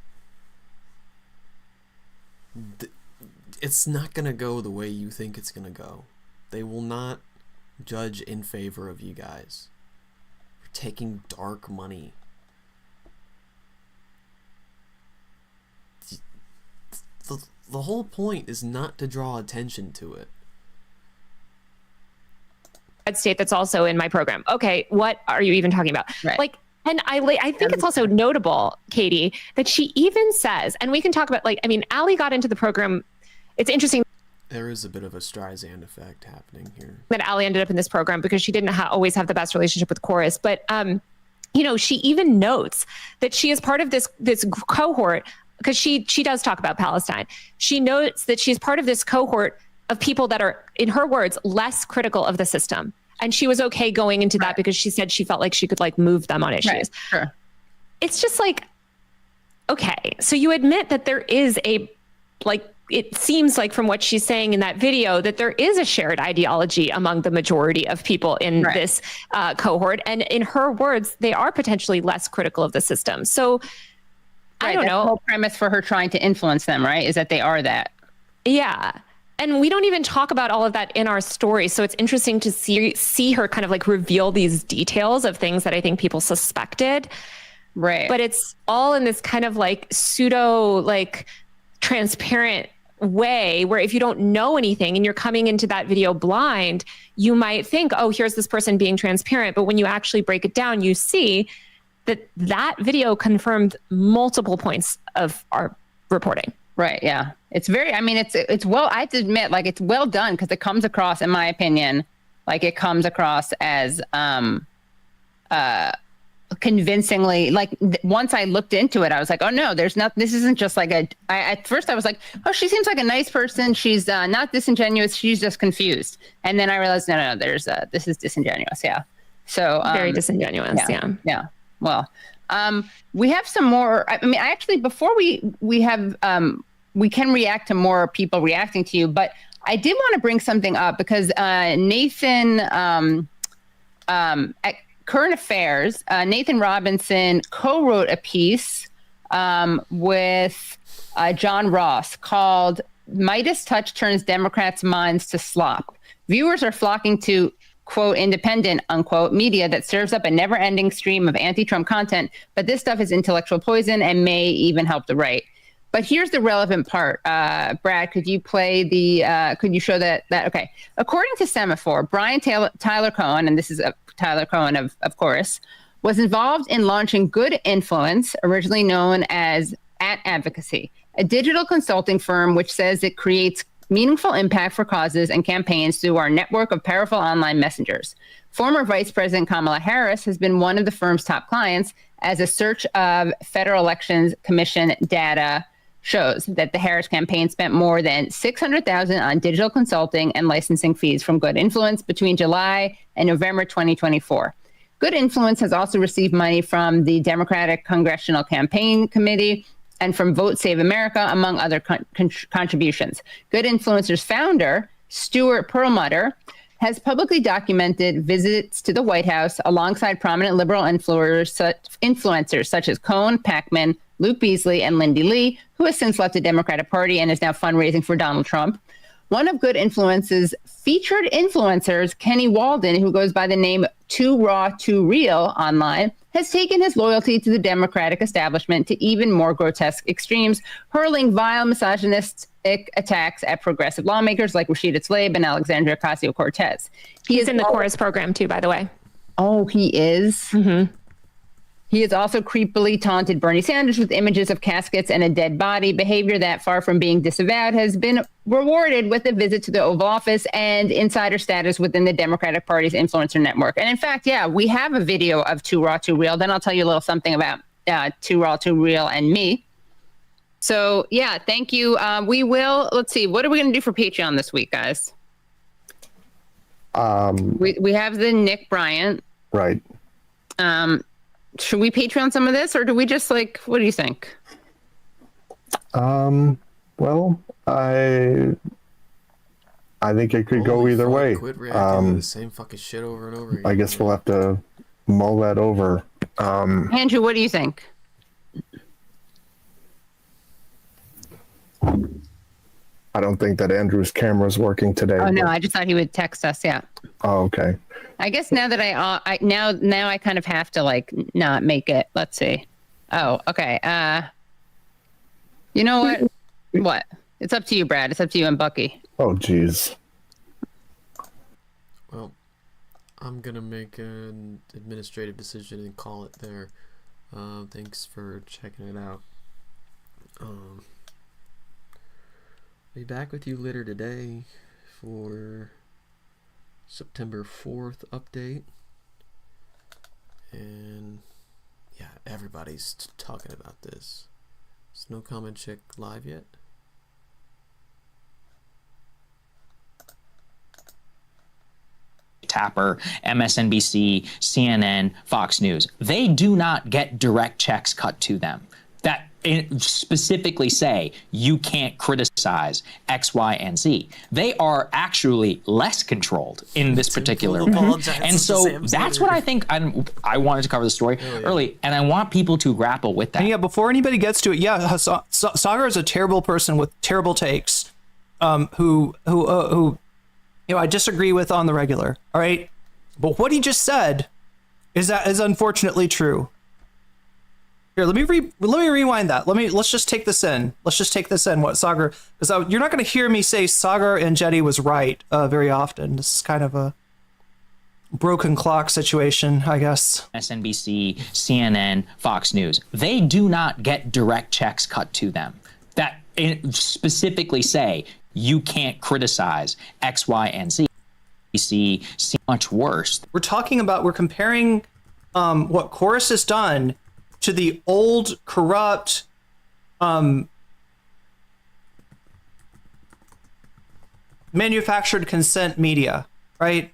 It's not gonna go the way you think it's gonna go. They will not judge in favor of you guys. You're taking dark money. The whole point is not to draw attention to it. State that's also in my program. Okay, what are you even talking about? Right. Like, and I think it's also notable, Katie, that she even says, and we can talk about, like, I mean, Allie got into the program. It's interesting. There is a bit of a Streisand effect happening here. That Allie ended up in this program because she didn't always have the best relationship with Chorus. But, you know, she even notes that she is part of this cohort, because she does talk about Palestine. She notes that she's part of this cohort of people that are, in her words, less critical of the system. And she was okay going into that because she said she felt like she could like move them on issues. Right. Sure. It's just like, okay, so you admit that there is a, like, it seems like from what she's saying in that video that there is a shared ideology among the majority of people in this cohort. And in her words, they are potentially less critical of the system. So I don't know. The whole premise for her trying to influence them, right, is that they are that. Yeah. And we don't even talk about all of that in our story. So it's interesting to see her kind of like reveal these details of things that I think people suspected. Right. But it's all in this kind of like pseudo, like transparent way where if you don't know anything and you're coming into that video blind, you might think, oh, here's this person being transparent. But when you actually break it down, you see that video confirmed multiple points of our reporting. Right. Yeah. It's very, I mean, it's well, I have to admit, like, it's well done because it comes across, in my opinion, like it comes across as convincingly, like once I looked into it, I was like, oh no, there's not, this isn't just like at first I was like, oh, she seems like a nice person. She's not disingenuous. She's just confused. And then I realized, no, this is disingenuous. Yeah. So very disingenuous. Yeah. Yeah. Well, we have some more. I mean, actually, before we have, we can react to more people reacting to you, but I did want to bring something up because Nathan, at Current Affairs, Nathan Robinson co-wrote a piece with John Ross called "Midas Touch Turns Democrats' Minds to Slop." Viewers are flocking to, quote, independent, unquote, media that serves up a never-ending stream of anti-Trump content, but this stuff is intellectual poison and may even help the right. But here's the relevant part. Brad, could you play could you show that, okay. According to Semaphore, Brian Tyler Cohen, and this is Tyler Cohen of course, was involved in launching Good Influence, originally known as @Advocacy, a digital consulting firm which says it creates meaningful impact for causes and campaigns through our network of powerful online messengers. Former Vice President Kamala Harris has been one of the firm's top clients, as a search of Federal Elections Commission data shows that the Harris campaign spent more than $600,000 on digital consulting and licensing fees from Good Influence between July and November 2024. Good Influence has also received money from the Democratic Congressional Campaign Committee and from Vote Save America, among other contributions. Good Influencer's founder, Stuart Perlmutter, has publicly documented visits to the White House alongside prominent liberal influencers such as Cohen, Pakman, Luke Beasley, and Lindy Lee, who has since left the Democratic Party and is now fundraising for Donald Trump. One of Good Influence's featured influencers, Kenny Walden, who goes by the name Too Raw, Too Real online, has taken his loyalty to the Democratic establishment to even more grotesque extremes, hurling vile misogynistic attacks at progressive lawmakers like Rashida Tlaib and Alexandria Ocasio-Cortez. He's in the Chorus program too, by the way. Oh, he is? Mm-hmm. He has also creepily taunted Bernie Sanders with images of caskets and a dead body, behavior that, far from being disavowed, has been rewarded with a visit to the Oval Office and insider status within the Democratic Party's influencer network. And in fact, yeah, we have a video of Too Raw, Too Real. Then I'll tell you a little something about Too Raw, Too Real and me. So, yeah, thank you. We will, let's see, what are we going to do for Patreon this week, guys? We have the Nick Bryant. Right. Should we Patreon some of this, or do we just what do you think? Well, I think it could go either way. Quit reacting to the same fucking shit over and over again. I guess we'll have to mull that over. Andrew, what do you think? I don't think that Andrew's camera's working today. Oh, no, I just thought he would text us, yeah. Oh, okay. I guess now that I now I kind of have to not make it. Let's see. Oh, okay. You know what? What? It's up to you, Brad. It's up to you and Bucky. Oh, geez. Well, I'm gonna make an administrative decision and call it there. Thanks for checking it out. Be back with you later today for September 4th update. And yeah, everybody's talking about this. Is No Comment Chick live yet? Tapper, MSNBC, CNN, Fox News. They do not get direct checks cut to them that specifically say you can't criticize X, Y, and Z. They are actually less controlled in this particular way. And so that's what I think I wanted to cover the story early, and I want people to grapple with that. And yeah, before anybody gets to it, yeah, Sagar is a terrible person with terrible takes, who I disagree with on the regular. All right, but what he just said is unfortunately true. Here, let me rewind that. Let's just take this in. What Sagar, because you're not going to hear me say Sagar and Jetty was right very often. This is kind of a broken clock situation, I guess. MSNBC, CNN, Fox News. They do not get direct checks cut to them that specifically say you can't criticize X, Y, and Z. We see much worse. We're comparing what Chorus has done to the old corrupt manufactured consent media, right?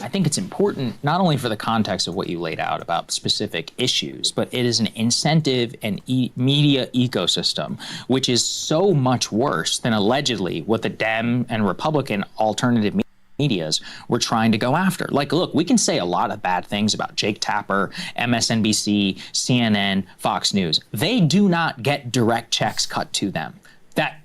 I think it's important not only for the context of what you laid out about specific issues, but it is an incentive and media ecosystem, which is so much worse than allegedly what the Dem and Republican alternative medias were trying to go after. Look, we can say a lot of bad things about Jake Tapper, MSNBC, CNN, Fox News. They do not get direct checks cut to them that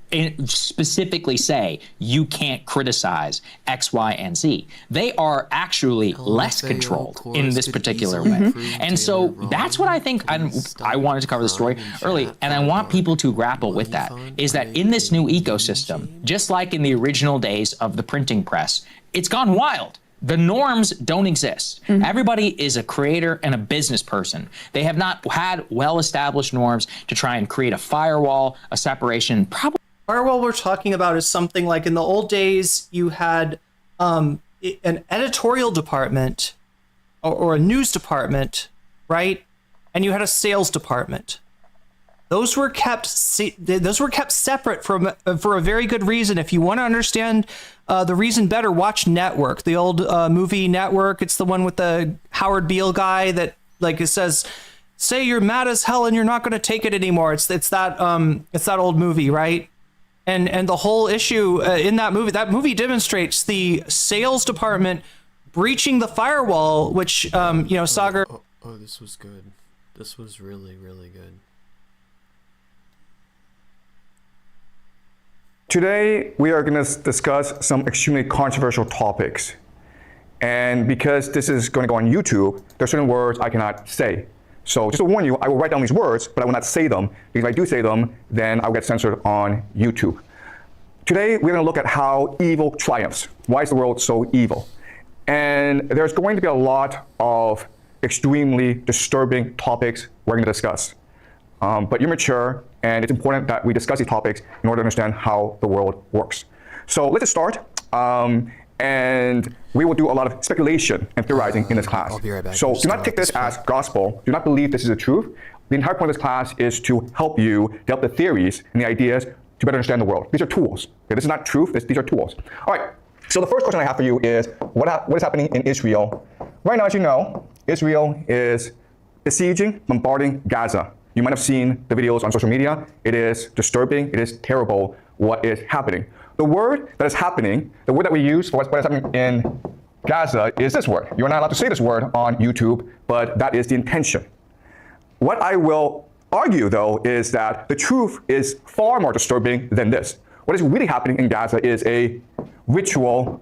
specifically say you can't criticize X, Y, and Z. They are actually less controlled in this particular way. And so that's what I think I wanted to cover the story early, and I want people to grapple with that, is that in this new ecosystem, just like in the original days of the printing press, it's gone wild. The norms don't exist. Everybody is a creator and a business person. They have not had well-established norms to try and create a firewall, a separation. Firewall we're talking about is something like in the old days, you had an editorial department or a news department, right? And you had a sales department. Those were kept separate for a very good reason. If you want to understand the reason better, watch Network, the old movie Network. It's the one with the Howard Beale guy that it says, "Say you're mad as hell and you're not going to take it anymore." It's that old movie, right? And the whole issue in that movie demonstrates the sales department breaching the firewall, which Sagar. Oh, this was good. This was really, really good. Today, we are going to discuss some extremely controversial topics. And because this is going to go on YouTube, there are certain words I cannot say. So just to warn you, I will write down these words, but I will not say them. Because if I do say them, then I'll get censored on YouTube. Today, we're going to look at how evil triumphs. Why is the world so evil? And there's going to be a lot of extremely disturbing topics we're going to discuss. But you're mature, and it's important that we discuss these topics in order to understand how the world works. So let's just start, and we will do a lot of speculation and theorizing in this class. I'll be right back. So do not take this as gospel. Do not believe this is the truth. The entire point of this class is to help you develop the theories and the ideas to better understand the world. These are tools. Okay? This is not truth. These are tools. All right. So the first question I have for you is, what is happening in Israel? Right now, as you know, Israel is besieging, bombarding Gaza. You might have seen the videos on social media. It is disturbing. It is terrible what is happening. The word that is happening, the word that we use for what is happening in Gaza is this word. You're not allowed to say this word on YouTube, but that is the intention. What I will argue, though, is that the truth is far more disturbing than this. What is really happening in Gaza is a ritual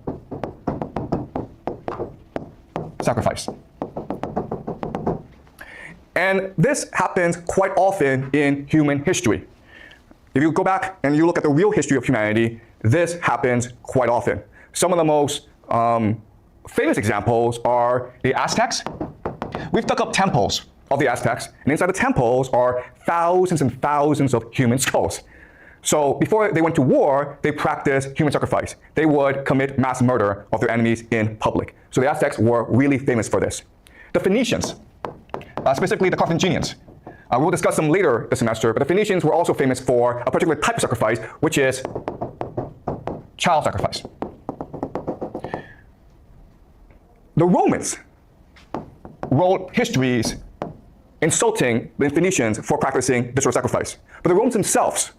sacrifice. And this happens quite often in human history. If you go back and you look at the real history of humanity, this happens quite often. Some of the most famous examples are the Aztecs. We've dug up temples of the Aztecs, and inside the temples are thousands and thousands of human skulls. So before they went to war, they practiced human sacrifice. They would commit mass murder of their enemies in public. So the Aztecs were really famous for this. The Phoenicians, specifically the Carthaginians. We'll discuss them later this semester, but the Phoenicians were also famous for a particular type of sacrifice, which is child sacrifice. The Romans wrote histories insulting the Phoenicians for practicing this sort of sacrifice. But the Romans themselves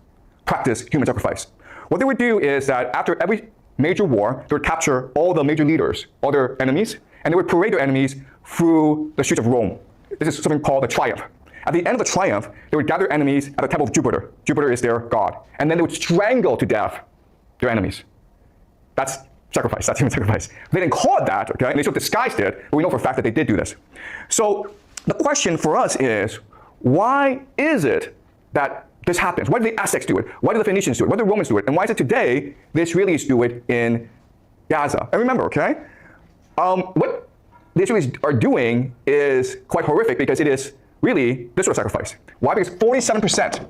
practiced human sacrifice. What they would do is that after every major war, they would capture all the major leaders, all their enemies, and they would parade their enemies through the streets of Rome. This is something called the triumph. At the end of the triumph, they would gather enemies at the temple of Jupiter. Jupiter is their god. And then they would strangle to death their enemies. That's sacrifice. That's human sacrifice. They didn't call it that, okay? And they sort of disguised it, but we know for a fact that they did do this. So the question for us is, why is it that this happens? Why do the Aztecs do it? Why do the Phoenicians do it? Why do the Romans do it? And why is it today the Israelis do it in Gaza? And remember, okay, what the Israelis are doing is quite horrific because it is really this sort of sacrifice. Why? Because 47%,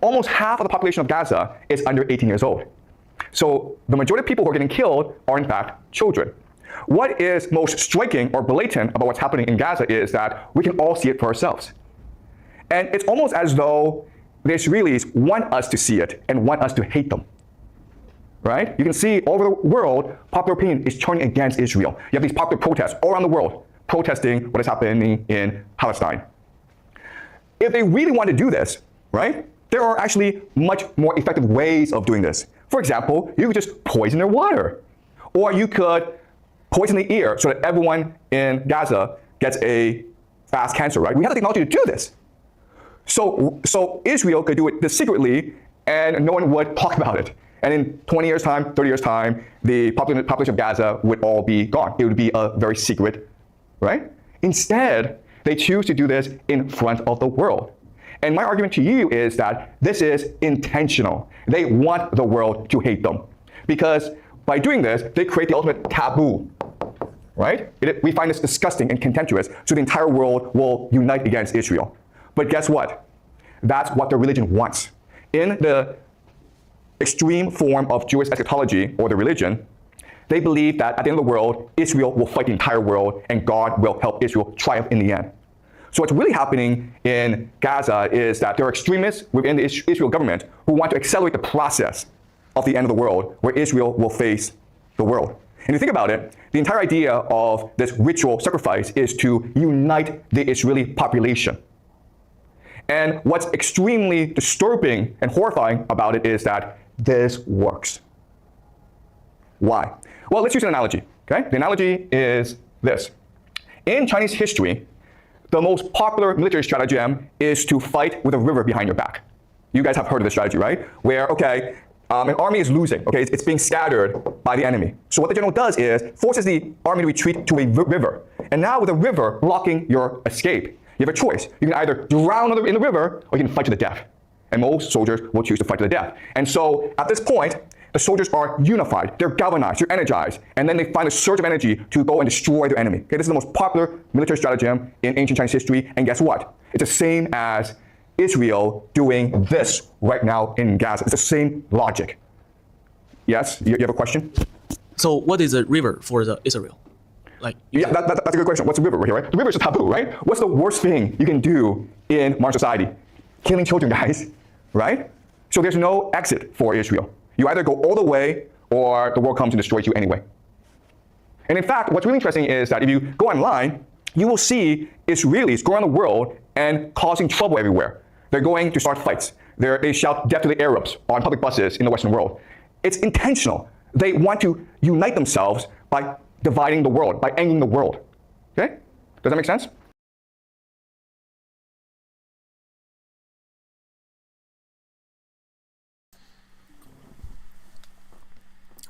almost half of the population of Gaza is under 18 years old. So the majority of people who are getting killed are in fact children. What is most striking or blatant about what's happening in Gaza is that we can all see it for ourselves. And it's almost as though the Israelis want us to see it and want us to hate them. Right? You can see all over the world, popular opinion is turning against Israel. You have these popular protests all around the world protesting what is happening in Palestine. If they really want to do this, right, there are actually much more effective ways of doing this. For example, you could just poison their water. Or you could poison the air so that everyone in Gaza gets a fast cancer, right? We have the technology to do this. So Israel could do it secretly and no one would talk about it. And in 20 years' time, 30 years' time, the population of Gaza would all be gone. It would be a very secret, right? Instead, they choose to do this in front of the world. And my argument to you is that this is intentional. They want the world to hate them. Because by doing this, they create the ultimate taboo, right? We find this disgusting and contemptuous, so the entire world will unite against Israel. But guess what? That's what the religion wants. In the extreme form of Jewish eschatology, or the religion, they believe that at the end of the world, Israel will fight the entire world and God will help Israel triumph in the end. So what's really happening in Gaza is that there are extremists within the Israel government who want to accelerate the process of the end of the world, where Israel will face the world. And if you think about it, the entire idea of this ritual sacrifice is to unite the Israeli population. And what's extremely disturbing and horrifying about it is that this works. Why? Well, let's use an analogy, okay? The analogy is this. In Chinese history, the most popular military stratagem is to fight with a river behind your back. You guys have heard of this strategy, right? Where, okay, an army is losing, okay? It's being scattered by the enemy. So what the general does is forces the army to retreat to a river. And now with a river blocking your escape, you have a choice. You can either drown in the river or you can fight to the death. And most soldiers will choose to fight to the death. And so at this point, The soldiers are unified, they're galvanized, they're energized, and then they find a surge of energy to go and destroy their enemy. Okay, this is the most popular military stratagem in ancient Chinese history, and guess what? It's the same as Israel doing this right now in Gaza. It's the same logic. Yes, you have a question? So what is a river for Israel? Yeah, that's a good question. What's a river here, right? The river is a taboo, right? What's the worst thing you can do in modern society? Killing children, guys, right? So there's no exit for Israel. You either go all the way or the world comes and destroys you anyway. And in fact, what's really interesting is that if you go online, you will see Israelis go around the world and causing trouble everywhere. They're going to start fights. They shout death to the Arabs on public buses in the Western world. It's intentional. They want to unite themselves by dividing the world, by angering the world. Okay? Does that make sense?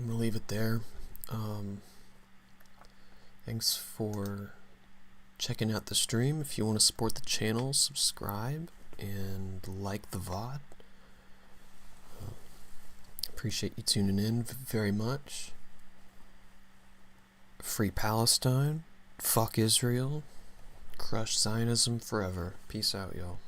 I'm gonna leave it there. Thanks for checking out the stream. If you want to support the channel, subscribe and like the VOD. Appreciate you tuning in very much. Free Palestine. Fuck Israel. Crush Zionism forever. Peace out, y'all.